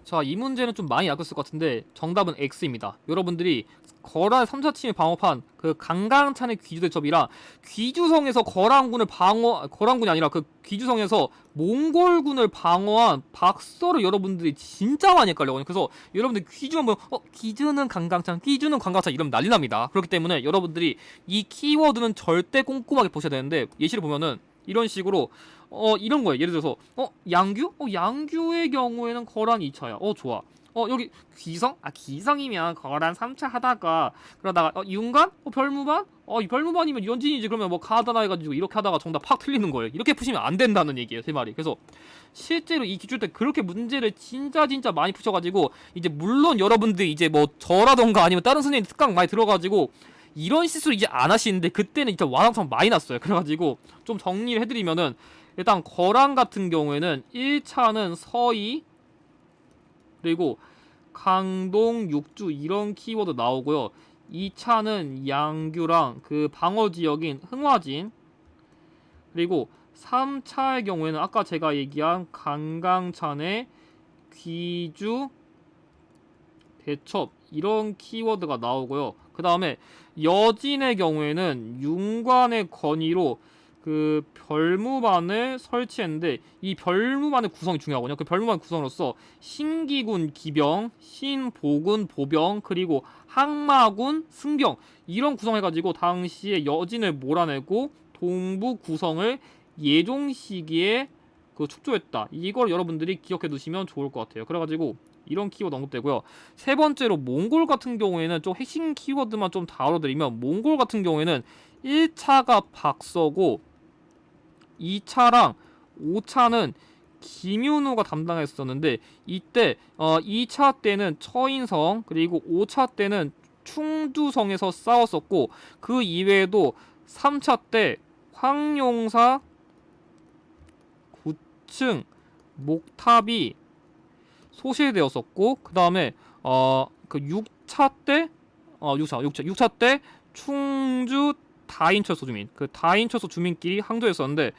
자, 이 문제는 좀 많이 약했을 것 같은데 정답은 X입니다. 여러분들이 거란 3차 침입 방어판 그 강강찬의 귀주 대첩이라 귀주성에서 거란군이 아니라 그 귀주성에서 몽골군을 방어한 박서를 여러분들이 진짜 많이 헷갈려요. 그래서 여러분들 귀주만 보면 귀주는 강강찬, 귀주는 강강찬 이러면 난리 납니다. 그렇기 때문에 여러분들이 이 키워드는 절대 꼼꼼하게 보셔야 되는데, 예시를 보면은 이런 식으로 이런 거예요. 예를 들어서 양규? 양규의 경우에는 거란 2차야. 좋아. 여기 귀성? 귀성이면 거란 3차 하다가 그러다가 윤관? 별무반? 이 별무반이면 연진이지. 그러면 뭐 가하다나 해가지고 이렇게 하다가 정답 팍 틀리는 거예요. 이렇게 푸시면 안 된다는 얘기예요, 제 말이. 그래서 실제로 이 기출 때 그렇게 문제를 진짜 많이 푸셔가지고, 이제 물론 여러분들이 이제 뭐 저라던가 아니면 다른 선생님 특강 많이 들어가지고 이런 실수를 이제 안 하시는데, 그때는 진짜 와장창 많이 났어요. 그래가지고 좀 정리를 해드리면은, 일단 거란 같은 경우에는 1차는 서희, 그리고 강동, 육주 이런 키워드 나오고요. 2차는 양규랑 그 방어 지역인 흥화진, 그리고 3차의 경우에는 아까 제가 얘기한 강강찬의 귀주, 대첩 이런 키워드가 나오고요. 그 다음에 여진의 경우에는 윤관의 건의로 그 별무반을 설치했는데, 이 별무반의 구성이 중요하거든요. 그 별무반 구성으로서 신기군 기병, 신보군 보병, 그리고 항마군 승병 이런 구성해가지고 당시에 여진을 몰아내고 동부 구성을 예종 시기에 그 축조했다. 이걸 여러분들이 기억해 두시면 좋을 것 같아요. 그래가지고 이런 키워드 언급되고요. 세 번째로 몽골 같은 경우에는 좀 핵심 키워드만 좀 다뤄드리면, 몽골 같은 경우에는 1차가 박서고 2차랑 5차는 김윤호가 담당했었는데, 이때 2차 때는 처인성, 그리고 5차 때는 충주성에서 싸웠었고, 그 이외에도 3차 때 황용사, 구층, 목탑이 소실되었었고, 그 다음에 그 6차 때 6차 때 충주 다인철소 주민, 그 다인철소 주민끼리 항저했었는데,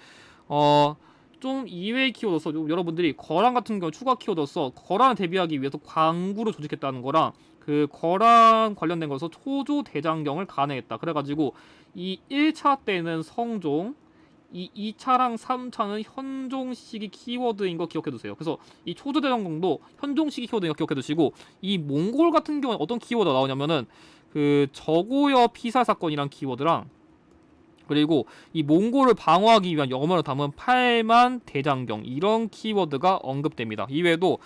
좀 이외의 키워드로서 여러분들이 거란 같은 경우 추가 키워드로서 거란을 대비하기 위해서 광구를 조직했다는 거랑, 그 거란 관련된 거에서 초조 대장경을 간행했다. 그래가지고 이 1차 때는 성종, 이 2차랑 3차는 현종 시기 키워드인 거 기억해두세요. 그래서 이 초조 대장경도 현종 시기 키워드인 거 기억해두시고, 이 몽골 같은 경우는 어떤 키워드가 나오냐면은 그 저고여 피살 사건이란 키워드랑, 그리고 이 몽골을 방어하기 위한 영어로 담은 8만 대장경 이런 키워드가 언급됩니다. 이외에도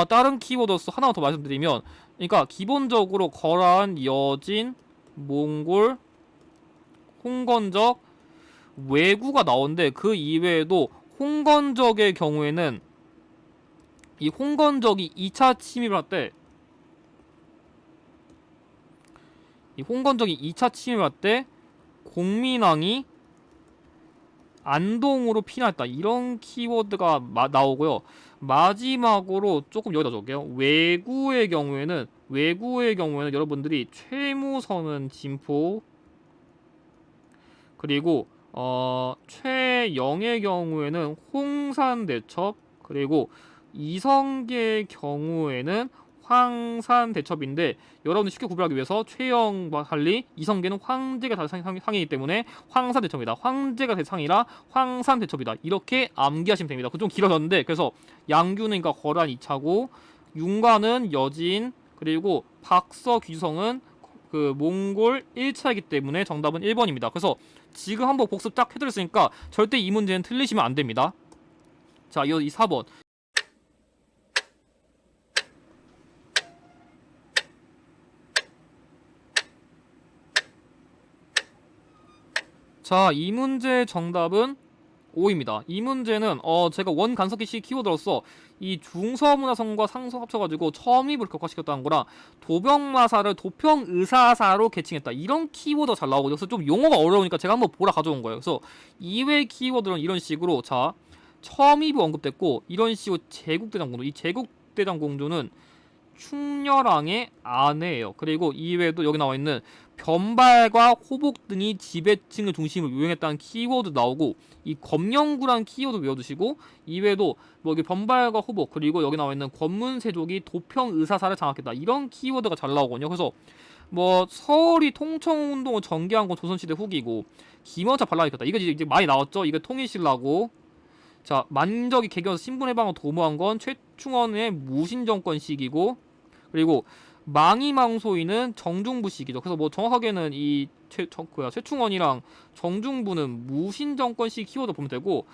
다른 키워드로서 하나만 더 말씀드리면, 그러니까 기본적으로 거란, 여진, 몽골, 홍건적, 왜구가 나오는데, 그 이외에도 홍건적의 경우에는 이 홍건적이 2차 침입을 할 때 공민왕이 안동으로 피난했다 이런 키워드가 나오고요. 마지막으로 조금 여기다 적을게요. 왜구의 경우에는 여러분들이 최무선은 진포, 그리고 최영의 경우에는 홍산대첩, 그리고 이성계의 경우에는 황산대첩인데, 여러분들 쉽게 구별하기 위해서 최영과 달리 이성계는 황제가 상이기 때문에 황산대첩이다, 황제가 대상이라 황산대첩이다 이렇게 암기하시면 됩니다. 그 좀 길어졌는데, 그래서 양규는 그러니까 거란 2차고, 윤관은 여진, 그리고 박서, 귀주성은 그 몽골 1차이기 때문에 정답은 1번입니다. 그래서 지금 한번 복습 딱 해드렸으니까 절대 이 문제는 틀리시면 안 됩니다. 자, 이 4번. 자, 이 문제의 정답은 5입니다. 이 문제는 제가 원간섭기 시 키워드로서 이 중서문화성과 상서 합쳐가지고 첨입을 격화시켰다는 거랑, 도병마사를 도평의사사로 개칭했다 이런 키워드가 잘 나오거든요. 그래서 좀 용어가 어려우니까 제가 한번 보라 가져온 거예요. 그래서 이외의 키워드는 이런 식으로, 첨입이 언급됐고, 이런 식으로 제국대장공주, 이 제국대장공주는 충렬왕의 아내예요. 그리고 이외에도 여기 나와 있는 변발과 호복 등이 지배층을 중심으로 유행했다는 키워드 나오고, 이 검영구란 키워드 외워두시고, 이외에도 뭐 여기 변발과 호복, 그리고 여기 나와 있는 권문세족이 도평 의사사를 장악했다, 이런 키워드가 잘 나오거든요. 그래서 뭐 서울이 통청운동을 전개한 건 조선시대 후기고, 김원차 반란을 일으켰다, 이거 이제 많이 나왔죠. 이거 통일신라고. 자, 만적이 개경에서 신분해방을 도모한 건 최충원의 무신정권 시기고, 그리고 망이망소이는 정중부 시기죠. 그래서 뭐 정확하게는 이 최충원이랑 정중부는 무신정권 시기 키워드 보면 되고,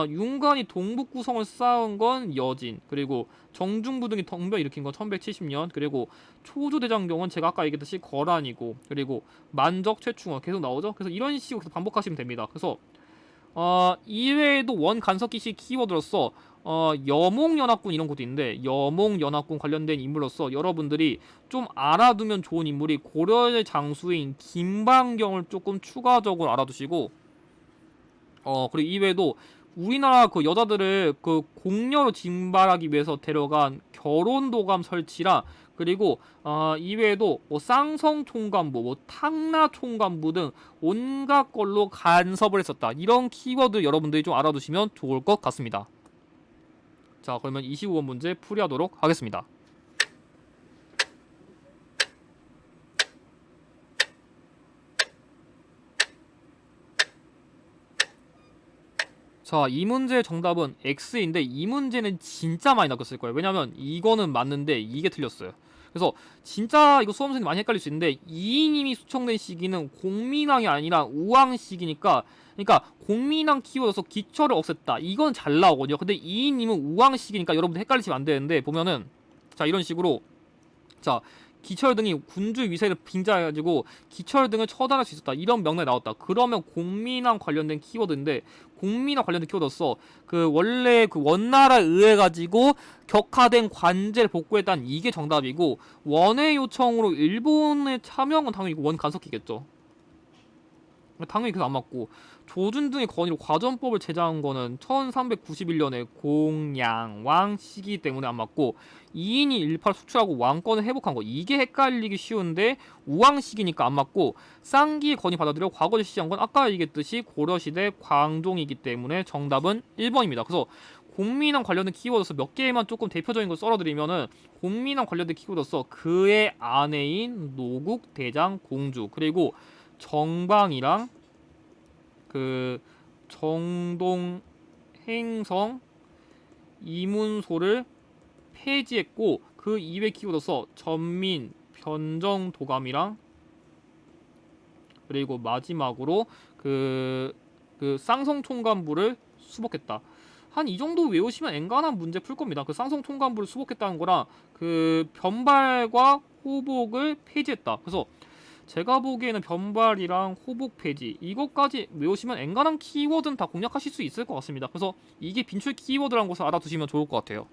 윤관이 동북구성을 쌓은 건 여진, 그리고 정중부 등이 덩벼 일으킨 건 1170년, 그리고 초조대장경은 제가 아까 얘기했듯이 거란이고, 그리고 만적 최충원 계속 나오죠. 그래서 이런 식으로 계속 반복하시면 됩니다. 그래서 이외에도 원간섭기식 키워드로서 여몽연합군 이런 것도 있는데, 여몽연합군 관련된 인물로서 여러분들이 좀 알아두면 좋은 인물이 고려의 장수인 김방경을 조금 추가적으로 알아두시고, 그리고 이외에도 우리나라 그 여자들을 그 공녀로 징발하기 위해서 데려간 결혼도감 설치라, 그리고 이외에도 뭐 쌍성총관부, 뭐 탕나총관부 등 온갖 걸로 간섭을 했었다, 이런 키워드 여러분들이 좀 알아두시면 좋을 것 같습니다. 자, 그러면 25번 문제 풀이하도록 하겠습니다. 자, 이 문제의 정답은 X인데, 이 문제는 진짜 많이 낚였을 거예요. 왜냐면 이거는 맞는데 이게 틀렸어요. 그래서 진짜 이거 수험생이 많이 헷갈릴 수 있는데, 이인임이 수청된 시기는 공민왕이 아니라 우왕 시기니까, 그러니까 공민왕 키워드에서 기철을 없앴다, 이건 잘 나오거든요. 근데 이인임은 우왕 시기니까 여러분들 헷갈리시면 안 되는데, 보면은 자, 이런 식으로, 자, 기철 등이 군주 위세를 빙자해가지고 기철 등을 처단할 수 있었다, 이런 명령이 나왔다. 그러면 공민왕 관련된 키워드인데, 공민왕 관련된 키워드였어. 그 원래 그 원나라에 의해 가지고 격화된 관제를 복구했다는, 이게 정답이고, 원의 요청으로 일본에 참여한 건 당연히 원 간섭기겠죠. 당연히 그래서 안 맞고, 조준 등의 건의로 과전법을 제정한 거는 1391년에 공양왕 시기 때문에 안 맞고, 2인이 일파를 수출하고 왕권을 회복한 거, 이게 헷갈리기 쉬운데 우왕 시기니까 안 맞고, 쌍기의 건의 받아들여 과거에 시작한 건 아까 얘기했듯이 고려시대 광종이기 때문에 정답은 1번입니다. 그래서 공민왕 관련된 키워드로서 몇 개만 조금 대표적인 걸 썰어드리면은, 공민왕 관련된 키워드로서 그의 아내인 노국 대장 공주, 그리고 정방이랑 그 정동 행성 이문소를 폐지했고, 그 이외 키워드로서 전민 변정 도감이랑, 그리고 마지막으로 그 쌍성총관부를 수복했다. 한 이 정도 외우시면 엔간한 문제 풀 겁니다. 그 쌍성총관부를 수복했다는 거랑 그 변발과 호복을 폐지했다. 그래서 제가 보기에는 변발이랑 호복 폐지, 이것까지 외우시면 엔간한 키워드는 다 공략하실 수 있을 것 같습니다. 그래서 이게 빈출 키워드라는 것을 알아두시면 좋을 것 같아요.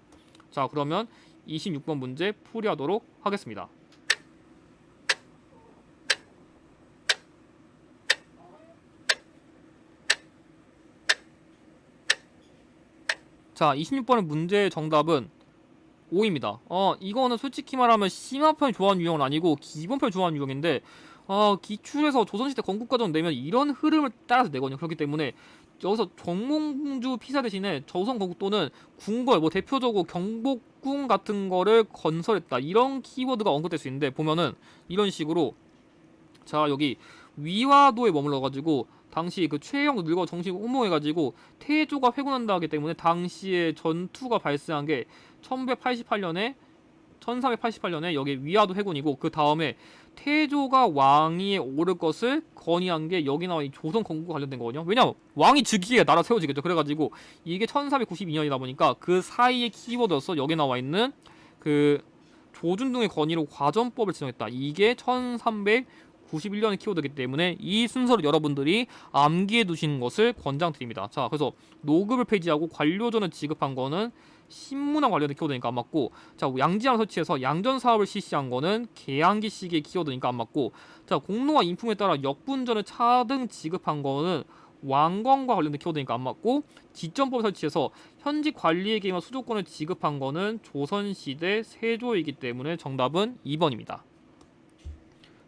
자, 그러면 26번 문제 풀이하도록 하겠습니다. 자, 26번의 문제의 정답은 5입니다. 이거는 솔직히 말하면 심화편 좋아하는 유형은 아니고 기본편 좋아하는 유형인데, 기출에서 조선시대 건국과정 내면 이런 흐름을 따라서 내거든요. 그렇기 때문에 여기서 정몽주 피사 대신에 조선 건국 또는 궁궐, 뭐 대표적으로 경복궁 같은 거를 건설했다, 이런 키워드가 언급될 수 있는데, 보면은 이런 식으로, 자, 여기 위화도에 머물러가지고 당시 그 최혜영도 늙어 정식 호모해가지고 태조가 회군한다 하기 때문에, 당시에 전투가 발생한 게 1388년에 여기 위화도 회군이고, 그 다음에 태조가 왕위에 오를 것을 건의한 게 여기 나와 이 조선 건국 관련된 거거든요. 왜냐면 왕이 즉위에 나라 세워지겠죠. 그래가지고 이게 1492년이다 보니까 그 사이의 키워드로서 여기 나와 있는 그 조준등의 건의로 과전법을 지정했다, 이게 1391년의 키워드이기 때문에 이 순서를 여러분들이 암기해 두시는 것을 권장드립니다. 자, 그래서 노급을 폐지하고 관료전을 지급한 거는 신문화 관련된 키워드니까 안 맞고, 자, 양지항 설치해서 양전 사업을 실시한 거는 계양기 시기의 키워드니까 안 맞고, 자, 공로와 인품에 따라 역분전을 차등 지급한 거는 왕건과 관련된 키워드니까 안 맞고, 지점법 설치해서 현직 관리에게만 수조권을 지급한 거는 조선시대 세조이기 때문에 정답은 2번입니다.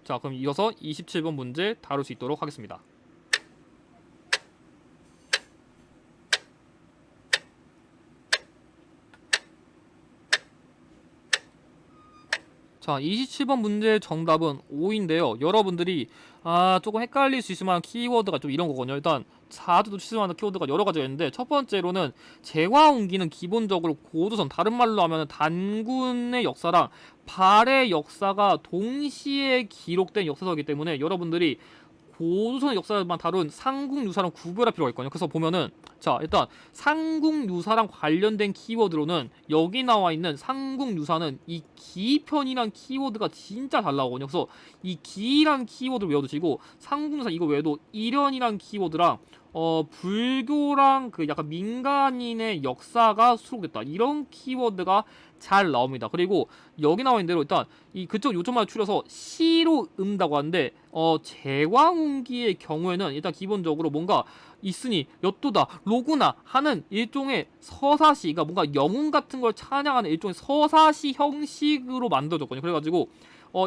자, 그럼 이어서 27번 문제 다룰 수 있도록 하겠습니다. 자, 27번 문제의 정답은 5인데요. 여러분들이 조금 헷갈릴 수 있을 만한 키워드가 좀 이런 거거든요. 일단 자주 노출하는 키워드가 여러 가지가 있는데, 첫 번째로는 제화운기는 기본적으로 고조선, 다른 말로 하면 단군의 역사랑 발의 역사가 동시에 기록된 역사서이기 때문에 여러분들이 고조선의 역사만 다룬 삼국유사랑 구별할 필요가 있거든요. 그래서 보면은, 자, 일단 삼국유사랑 관련된 키워드로는 여기 나와 있는 삼국유사는 이 기편이란 키워드가 진짜 잘 나오거든요. 그래서 이 기란 키워드를 외워두시고, 삼국유사 이거 외에도 일연이란 키워드랑 불교랑 그 약간 민간인의 역사가 수록됐다, 이런 키워드가 잘 나옵니다. 그리고 여기 나와 있는 대로 일단 이 그쪽 요점만 추려서 시로 음다고 하는데, 제왕운기의 경우에는 일단 기본적으로 뭔가 있으니 엿도다 로구나 하는 일종의 서사시, 그러니까 뭔가 영웅 같은 걸 찬양하는 일종의 서사시 형식으로 만들어졌거든요. 그래가지고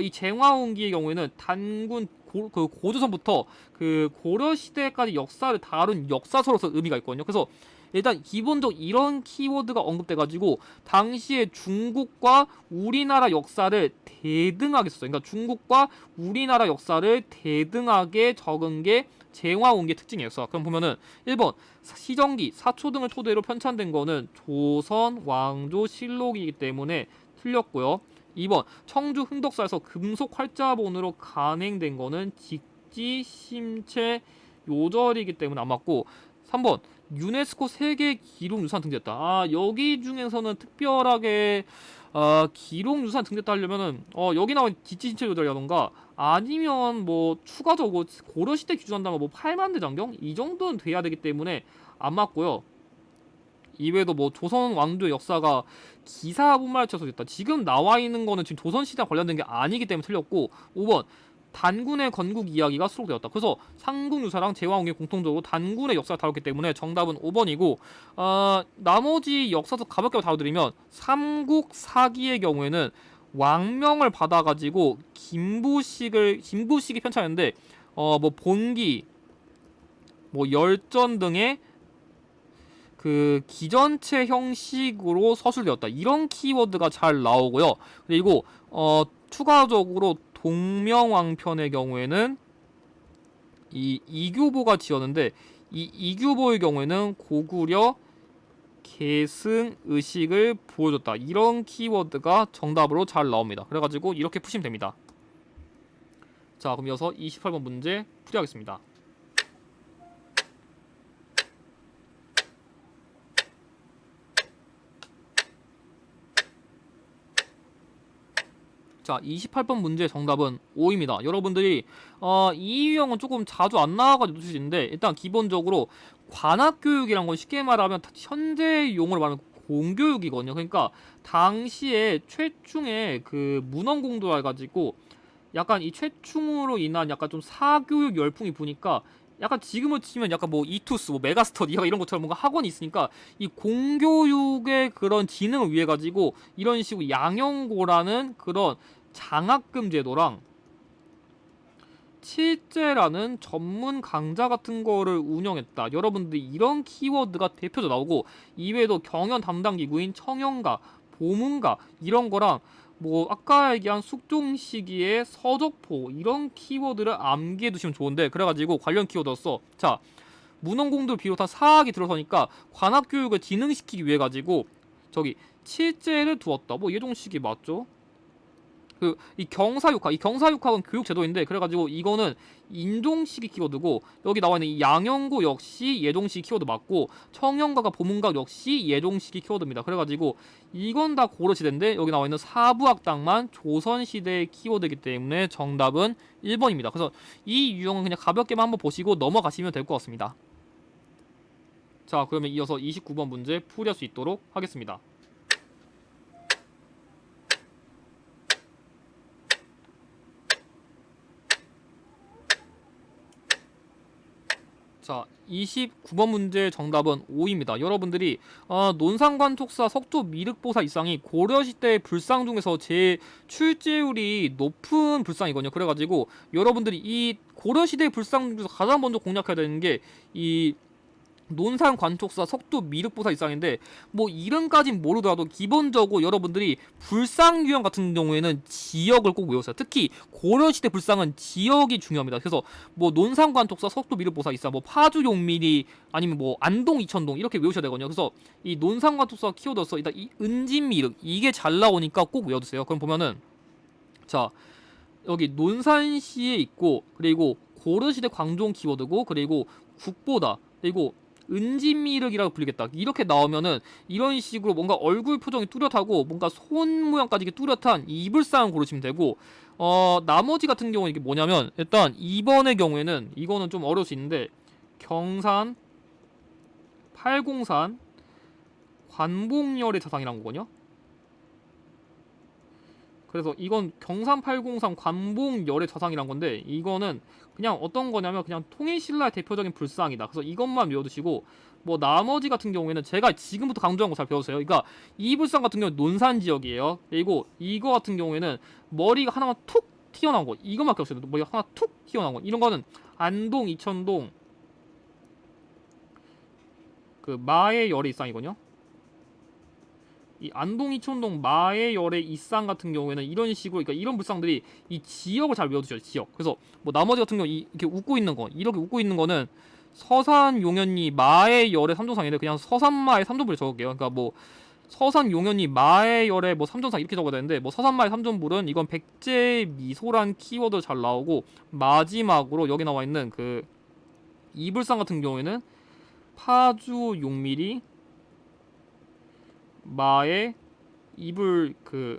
이 제왕운기의 경우에는 단군 그 고조선부터 그 고려 시대까지 역사를 다룬 역사서로서 의미가 있거든요. 그래서 일단 기본적 이런 키워드가 언급돼가지고 당시에 중국과 우리나라 역사를 대등하게 썼어요. 그러니까 중국과 우리나라 역사를 대등하게 적은 게 제화운기의 특징이었어. 그럼 보면은 1번 시정기, 사초 등을 토대로 편찬된 거는 조선 왕조 실록이기 때문에 틀렸고요. 2번 청주 흥덕사에서 금속 활자본으로 간행된 거는 직지 심체 요절이기 때문에 안 맞고, 3번 유네스코 세계 기록유산 등재했다. 여기 중에서는 특별하게 기록유산 등재했다 하려면은 여기 나온 직지심체 요절이라던가, 아니면 뭐 추가적으로 고려시대 기준한다면 뭐 8만대 장경 이 정도는 돼야 되기 때문에 안 맞고요. 이외에도 뭐 조선 왕조의 역사가 기사분말 쳐서 됐다, 지금 나와 있는 거는 지금 조선시대와 관련된 게 아니기 때문에 틀렸고, 5번 단군의 건국 이야기가 수록되었다. 그래서 삼국유사랑 제왕운기 공통적으로 단군의 역사를 다뤘기 때문에 정답은 5번이고, 나머지 역사도 가볍게 다뤄드리면, 삼국사기의 경우에는 왕명을 받아가지고 김부식이 편찬했는데, 뭐 본기, 뭐 열전 등의 그 기전체 형식으로 서술되었다, 이런 키워드가 잘 나오고요. 그리고 추가적으로 동명왕편의 경우에는 이 이규보가 지었는데, 이 이규보의 경우에는 고구려 계승의식을 보여줬다, 이런 키워드가 정답으로 잘 나옵니다. 그래가지고 이렇게 푸시면 됩니다. 자, 그럼 이어서 28번 문제 풀이하겠습니다. 자, 28번 문제 정답은 5입니다. 여러분들이 이 유형은 조금 자주 안 나와가지고 놓칠 수 있는데, 일단 기본적으로 관학교육이란 건 쉽게 말하면 현재 용어로 말하면 공교육이거든요. 그러니까 당시에 최충의 그 문헌공도라 해가지고 약간 이 최충으로 인한 약간 좀 사교육 열풍이 부니까, 약간 지금을 치면 약간 뭐 이투스, 뭐 메가스터디 이런 것처럼 뭔가 학원이 있으니까 이 공교육의 그런 지능을 위해 가지고 이런 식으로 양형고라는 그런 장학금 제도랑 칠제라는 전문 강좌 같은 거를 운영했다. 여러분들이 이런 키워드가 대표적으로 나오고, 이외에도 경연 담당 기구인 청영가, 보문가 이런 거랑 뭐 아까 얘기한 숙종 시기의 서적포, 이런 키워드를 암기해 두시면 좋은데, 그래가지고 관련 키워드였어. 자, 문헌공도 비롯한 사학이 들어서니까 관학교육을 진흥시키기 위해 가지고 저기 칠제를 두었다. 뭐 예종식이 맞죠? 이 경사육학은 교육 제도인데, 그래가지고 이거는 인종식이 키워드고, 여기 나와 있는 이 양형고 역시 예종식 키워드 맞고, 청영가가 보문각 역시 예종식이 키워드입니다. 그래가지고 이건 다 고려시대인데, 여기 나와 있는 사부학당만 조선시대의 키워드이기 때문에 정답은 1번입니다. 그래서 이 유형은 그냥 가볍게만 한번 보시고 넘어가시면 될 것 같습니다. 자, 그러면 이어서 29번 문제 풀이할 수 있도록 하겠습니다. 자, 29번 문제 정답은 5입니다. 여러분들이 논산관촉사 석조 미륵보사 이상이 고려시대 불상 중에서 제일 출제율이 높은 불상이거든요. 그래가지고 여러분들이 이 고려시대 불상 중에서 가장 먼저 공략해야 되는 게 이 논산관촉사 석도 미륵보사 이상인데, 뭐 이름까진 모르더라도 기본적으로 여러분들이 불상 유형 같은 경우에는 지역을 꼭 외우세요. 특히 고려시대 불상은 지역이 중요합니다. 그래서 뭐 논산관촉사 석도 미륵보사 이상, 뭐 파주 용미리, 아니면 뭐 안동 이천동 이렇게 외우셔야 되거든요. 그래서 이 논산관촉사 키워드에서 일단 이 은진미륵 이게 잘 나오니까 꼭 외워두세요. 그럼 보면은 자, 여기 논산시에 있고, 그리고 고려시대 광종 키워드고, 그리고 국보다, 그리고 은진미륵이라고 불리겠다 이렇게 나오면은 이런 식으로 뭔가 얼굴 표정이 뚜렷하고 뭔가 손 모양까지 이렇게 뚜렷한 이불상 고르시면 되고, 나머지 같은 경우는 이게 뭐냐면, 일단 2번의 경우에는 이거는 좀 어려울 수 있는데, 경산, 팔공산, 관복열의 자상이란 거거든요. 그래서 이건 경산803 관복열의 자상이란 건데, 이거는 그냥 어떤 거냐면 그냥 통일신라의 대표적인 불상이다. 그래서 이것만 외워두시고, 뭐 나머지 같은 경우에는 제가 지금부터 강조한 거 잘 배우세요. 그러니까 이 불상 같은 경우는 논산 지역이에요. 그리고 이거 같은 경우에는 머리가 하나만 툭 튀어나온 거, 이것만 배우세요. 머리가 하나 툭 튀어나온 거, 이런 거는 안동, 이천동 그 마의 열의 이상이거든요. 이 안동 이천동 마의 열의 이상 같은 경우에는 이런 식으로, 그러니까 이런 불상들이 이 지역을 잘 외워두셔요. 지역. 그래서 뭐 나머지 같은 경우 이렇게 웃고 있는 거, 이렇게 웃고 있는 거는 서산 용현리 마의 열의 삼종상인데 그냥 서산마의 삼종불에 적을게요. 그러니까 뭐 서산 용현리 마의 열의 뭐 삼종상 이렇게 적어야 되는데, 뭐 서산마의 삼종불은 이건 백제 미소란 키워드 잘 나오고, 마지막으로 여기 나와 있는 그 이불상 같은 경우에는 파주 용미리 마의 이불 그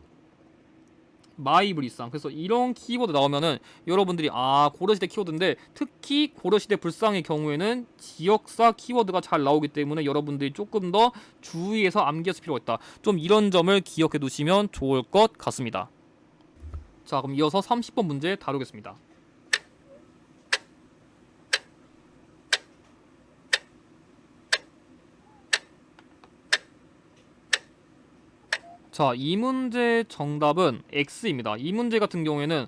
마이불 이상. 그래서 이런 키워드 나오면은 여러분들이 고려시대 키워드인데, 특히 고려시대 불상의 경우에는 지역사 키워드가 잘 나오기 때문에 여러분들이 조금 더 주의해서 암기할 필요가 있다. 좀 이런 점을 기억해 두시면 좋을 것 같습니다. 자, 그럼 이어서 30번 문제 다루겠습니다. 자, 이 문제 정답은 X입니다. 이 문제 같은 경우에는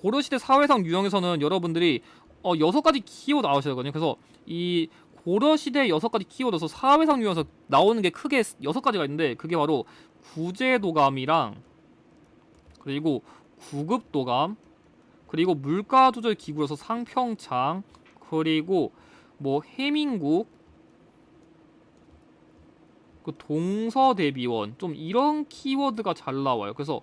고려시대 사회상 유형에서는 여러분들이 6가지 키워드 나오셔야 되거든요. 그래서 이 고려시대 6가지 키워드에서 사회상 유형에서 나오는 게 크게 6가지가 있는데, 그게 바로 구제도감이랑, 그리고 구급도감, 그리고 물가조절 기구로서 상평창, 그리고 뭐 해민국, 그 동서대비원, 좀 이런 키워드가 잘 나와요. 그래서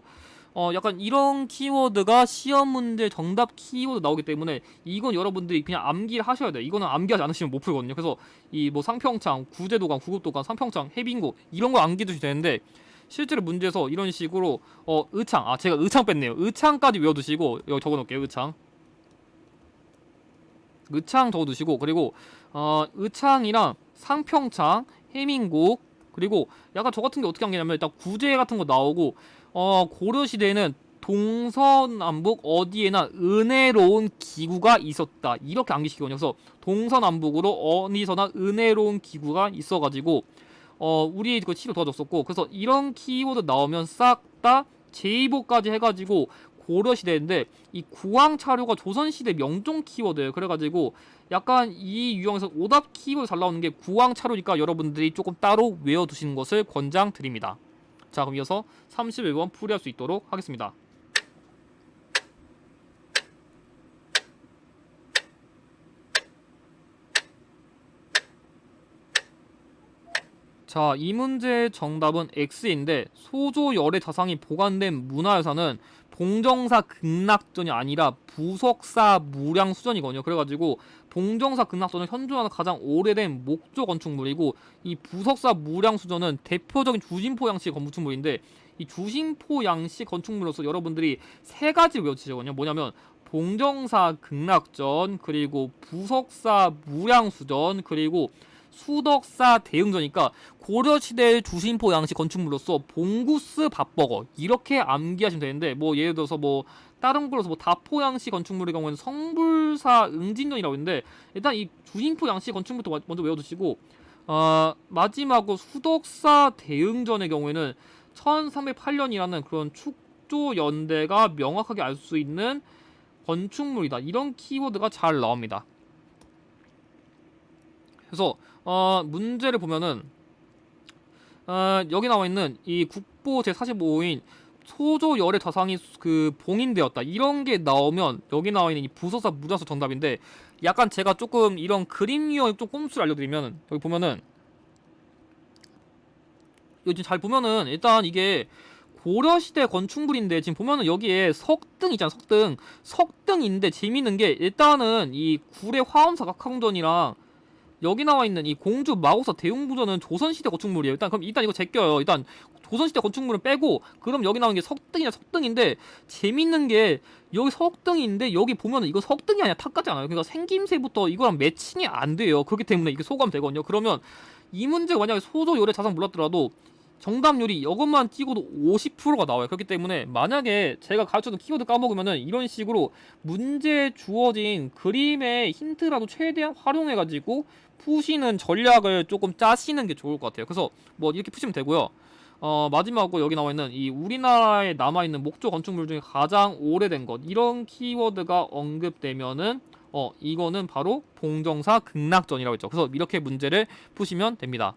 약간 이런 키워드가 시험 문제 정답 키워드 나오기 때문에 이건 여러분들이 그냥 암기를 하셔야 돼요. 이거는 암기하지 않으시면 못 풀거든요. 그래서 이 뭐 상평창, 구제도감, 구급도감, 상평창, 해빙고 이런 거 암기해두셔야 되는데, 실제로 문제에서 이런 식으로 의창, 제가 의창 뺐네요. 의창까지 외워두시고, 여기 적어놓을게요. 의창 적어두시고, 그리고 의창이랑 상평창, 해민국, 그리고 약간 저 같은 게 어떻게 암기냐면, 일단 구제 같은 거 나오고, 고려시대에는 동서남북 어디에나 은혜로운 기구가 있었다 이렇게 암기시키거든요. 그래서 동서남북으로 어디서나 은혜로운 기구가 있어가지고 우리 그 치료 도와줬었고, 그래서 이런 키워드 나오면 싹 다 제2보까지 해가지고 고려시대인데, 이 구황차료가 조선시대 명종 키워드예요. 그래가지고 약간 이 유형에서 오답 키워드 잘 나오는 게 구황차료니까 여러분들이 조금 따로 외워두시는 것을 권장드립니다. 자, 그럼 이어서 31번 풀이할 수 있도록 하겠습니다. 자, 이 문제의 정답은 X인데, 소조열의 자상이 보관된 문화유산은 동정사 극락전이 아니라 부석사 무량수전이거든요. 그래가지고 동정사 극락전은 현존하는 가장 오래된 목조 건축물이고, 이 부석사 무량수전은 대표적인 주심포 양식 건축물인데, 이 주심포 양식 건축물로서 여러분들이 3가지 외워주시거든요. 뭐냐면 동정사 극락전, 그리고 부석사 무량수전, 그리고 수덕사 대응전이니까 고려시대 주심포 양식 건축물로서 봉구스 밥버거 이렇게 암기하시면 되는데, 뭐 예를 들어서 뭐 다른 걸로서 뭐 다포 양식 건축물의 경우에는 성불사 응진전이라고 있는데, 일단 이 주인포 양식 건축물부터 먼저 외워두시고, 마지막으로 수덕사 대응전의 경우에는 1308년이라는 그런 축조 연대가 명확하게 알 수 있는 건축물이다, 이런 키워드가 잘 나옵니다. 그래서 문제를 보면은 여기 나와 있는 이 국보 제45호인 소조 열의 좌상이 그 봉인되었다, 이런 게 나오면 여기 나와 있는 이 부서사 무자수 정답인데, 약간 제가 조금 이런 그림 유형 좀 꼼수를 알려드리면, 여기 보면은 여기 잘 보면은 일단 이게 고려시대 건축물인데, 지금 보면은 여기에 석등 있잖아, 석등인데 재밌는 게, 일단은 이 구례 화엄사 각항전이랑 여기 나와 있는 이 공주 마곡사 대웅부전은 조선시대 건축물이에요. 그럼 일단 이거 제껴요. 일단 조선시대 건축물은 빼고, 그럼 여기 나오는 게 석등인데, 재밌는 게 여기 석등인데 여기 보면은 이거 석등이 아니라 탑까지않아요. 그러니까 생김새부터 이거랑 매칭이 안 돼요. 그렇기 때문에 이게 소감되거든요. 그러면 이 문제가 만약에 소조 요래 자상 몰랐더라도 정답률이 이것만 찍어도 50%가 나와요. 그렇기 때문에 만약에 제가 가르쳐준 키워드 까먹으면은 이런 식으로 문제에 주어진 그림의 힌트라도 최대한 활용해가지고 푸시는 전략을 조금 짜시는 게 좋을 것 같아요. 그래서 뭐 이렇게 푸시면 되고요. 마지막으로 여기 나와있는 이 우리나라에 남아있는 목조 건축물 중에 가장 오래된 것, 이런 키워드가 언급되면은 이거는 바로 봉정사 극락전이라고 했죠. 그래서 이렇게 문제를 푸시면 됩니다.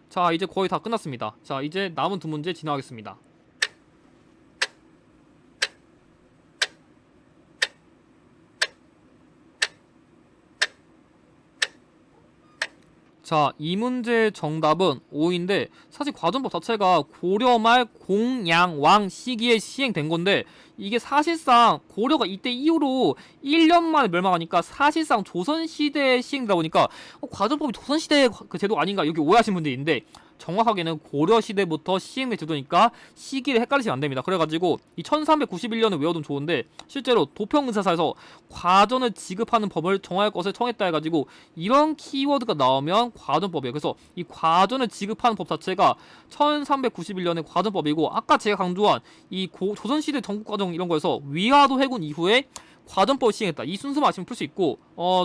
자, 이제 거의 다 끝났습니다. 자, 이제 남은 두 문제 진행하겠습니다. 자, 이 문제의 정답은 5인데, 사실 과정법 자체가 고려 말 공양왕 시기에 시행된 건데, 이게 사실상 고려가 이때 이후로 1년 만에 멸망하니까 사실상 조선시대에 시행되다 보니까 과정법이 조선시대 그 제도 아닌가, 여기 오해하신 분들이 있는데, 정확하게는 고려시대부터 시행된 제도니까 시기를 헷갈리시면 안됩니다. 그래가지고 이 1391년을 외워두면 좋은데, 실제로 도평의사사에서 과전을 지급하는 법을 정할 것을 청했다 해가지고 이런 키워드가 나오면 과전법이에요. 그래서 이 과전을 지급하는 법 자체가 1391년의 과전법이고, 아까 제가 강조한 이 조선시대 전국과정 이런 거에서 위화도 해군 이후에 과전법을 시행했다, 이 순서만 아시면 풀 수 있고,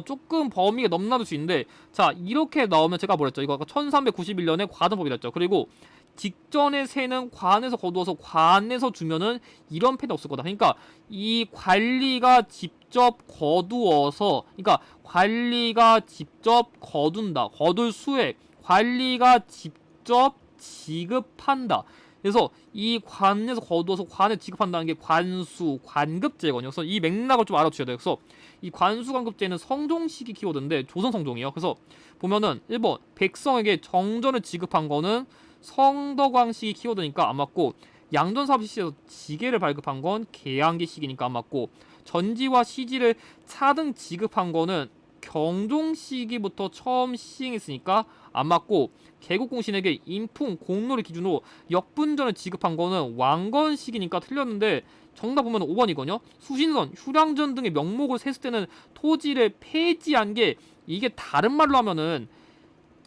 조금 범위가 넘나들 수 있는데, 자, 이렇게 나오면 제가 뭐랬죠? 이거 아까 1391년에 과전법이라 했죠. 그리고 직전의 세는 관에서 거두어서 관에서 주면은 이런 패드 없을 거다. 그러니까 이 관리가 직접 거두어서, 그러니까 관리가 직접 거둔다, 거둘 수액, 관리가 직접 지급한다. 그래서 이 관에서 거두어서 관에 지급한다는 게 관수, 관급제거든요. 그래서 이 맥락을 좀 알아두셔야 돼요. 그래서 이 관수, 관급제는 성종시기 키워드인데 조선 성종이에요. 그래서 보면은 1번 백성에게 정전을 지급한 거는 성덕왕 시기 키워드니까 안 맞고, 양전사업 시에서 지게를 발급한 건 계양기 시기니까 안 맞고, 전지와 시지를 차등 지급한 거는 경종 시기부터 처음 시행했으니까 안 맞고, 개국공신에게 인풍, 공로를 기준으로 역분전을 지급한 거는 왕건 시기니까 틀렸는데, 정답 보면 5번이거든요. 수신선, 휴량전 등의 명목을 셌을 때는 토지를 폐지한 게, 이게 다른 말로 하면은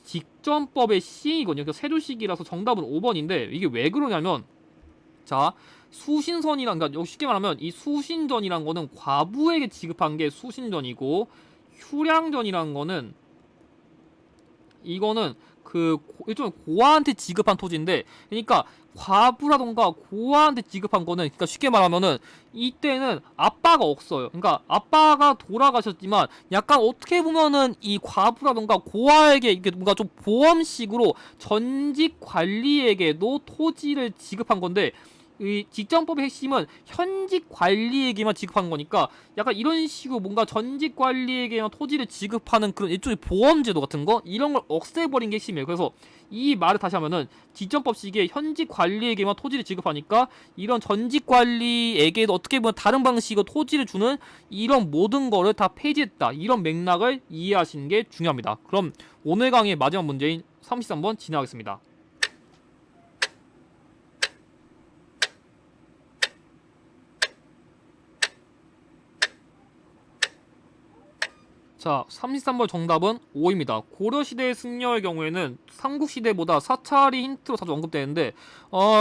직전법의 시행이거든요. 그러니까 세조시기라서 정답은 5번인데, 이게 왜 그러냐면, 자, 수신선이란, 그러니까 쉽게 말하면 이 수신전이란 거는 과부에게 지급한 게 수신전이고, 휴량전이란 거는 이거는 그 일종의 고아한테 지급한 토지인데, 그러니까 과부라던가 고아한테 지급한 거는, 그러니까 쉽게 말하면은 이때는 아빠가 없어요. 그러니까 아빠가 돌아가셨지만 약간 어떻게 보면은 이 과부라던가 고아에게 이게 뭔가 좀 보험식으로 전직 관리에게도 토지를 지급한 건데, 이 직전법의 핵심은 현직 관리에게만 지급한 거니까, 약간 이런 식으로 뭔가 전직 관리에게만 토지를 지급하는 그런 일종의 보험제도 같은 거, 이런 걸 없애버린 게 핵심이에요. 그래서 이 말을 다시 하면은 직전법 시기에 현직 관리에게만 토지를 지급하니까 이런 전직 관리에게도 어떻게 보면 다른 방식으로 토지를 주는 이런 모든 거를 다 폐지했다, 이런 맥락을 이해하시는 게 중요합니다. 그럼 오늘 강의의 마지막 문제인 33번 진행하겠습니다. 자, 33번 정답은 5입니다. 고려시대의 승려의 경우에는 삼국시대보다 사찰이 힌트로 자주 언급되는데,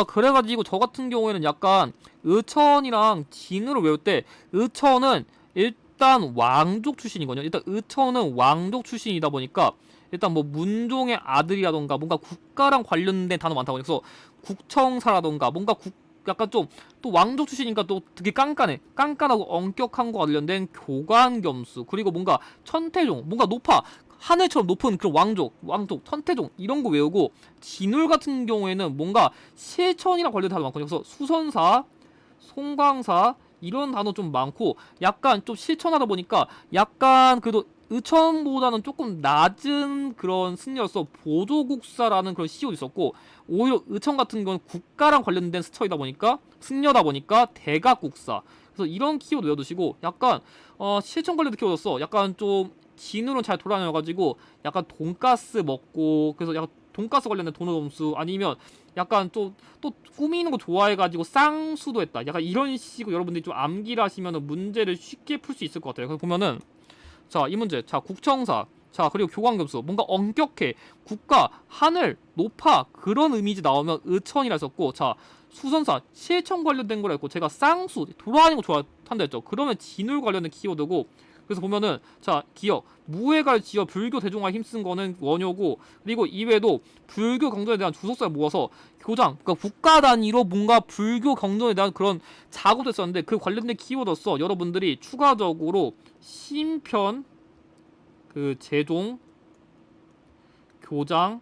그래가지고 저 같은 경우에는 약간 의천이랑 진우를 외울 때, 의천은 일단 왕족 출신이거든요. 일단 의천은 왕족 출신이다 보니까, 일단 뭐 문종의 아들이라던가 뭔가 국가랑 관련된 단어 많다고. 그래서 국청사라던가 뭔가 약간 좀 또 왕족 출신이니까 또 되게 깐깐하고 엄격한 거 관련된 교관겸수, 그리고 뭔가 천태종, 뭔가 높아, 하늘처럼 높은 그런 왕족 천태종 이런 거 외우고, 진울 같은 경우에는 뭔가 실천이랑 관련된 단어 많거든요. 그래서 수선사, 송광사 이런 단어 좀 많고, 약간 좀 실천하다 보니까 약간 그래도 의천보다는 조금 낮은 그런 승려로서 보조국사라는 그런 시옷이 있었고, 오히려 의천 같은 경우는 국가랑 관련된 스처이다 보니까, 승려다 보니까 대각국사. 그래서 이런 키워드 외워두시고, 약간 실천 관련된 키워드였어. 약간 좀 진으로 잘 돌아다녀가지고 약간 돈가스 먹고, 그래서 약간 돈가스 관련된 돈의 점수, 아니면 약간 또 꾸미는 거 좋아해가지고 쌍수도 했다, 약간 이런 식으로 여러분들이 좀 암기를 하시면 문제를 쉽게 풀 수 있을 것 같아요. 그래서 보면은, 자, 이 문제. 자, 국청사. 자, 그리고 교관겸수. 뭔가 엄격해. 국가, 하늘, 높아. 그런 이미지 나오면 의천이라 했었고, 자, 수선사. 실천 관련된 거라 했고, 제가 쌍수, 돌아다니는 거 좋아한다 했죠. 그러면 진울 관련된 키워드고, 그래서 보면은, 자, 기억. 무해갈 지어 불교 대중화에 힘쓴 거는 원효고, 그리고 이외에도 불교 경전에 대한 주석사를 모아서 교장, 그러니까 국가 단위로 뭔가 불교 경전에 대한 그런 작업도 했었는데, 그 관련된 키워드로서 여러분들이 추가적으로 신편, 그 제종, 교장,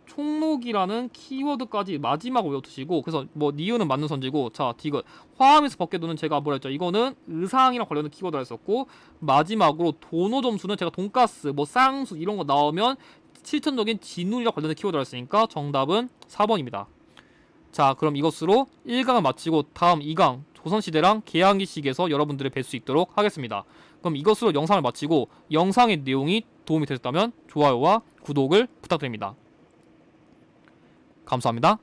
총록이라는 키워드까지 마지막으로 외워두시고, 그래서 뭐 니은은 맞는 선지고, 자, 디귿, 화함에서 벗게도는 제가 뭐라 했죠? 이거는 의상이랑 관련된 키워드라 했었고, 마지막으로 도노 점수는 제가 돈가스, 뭐 쌍수 이런 거 나오면 실천적인 진운이랑 관련된 키워드라 했으니까 정답은 4번입니다. 자, 그럼 이것으로 1강을 마치고 다음 2강 조선시대랑 개항기식에서 여러분들을 뵐 수 있도록 하겠습니다. 그럼 이것으로 영상을 마치고, 영상의 내용이 도움이 되셨다면 좋아요와 구독을 부탁드립니다. 감사합니다.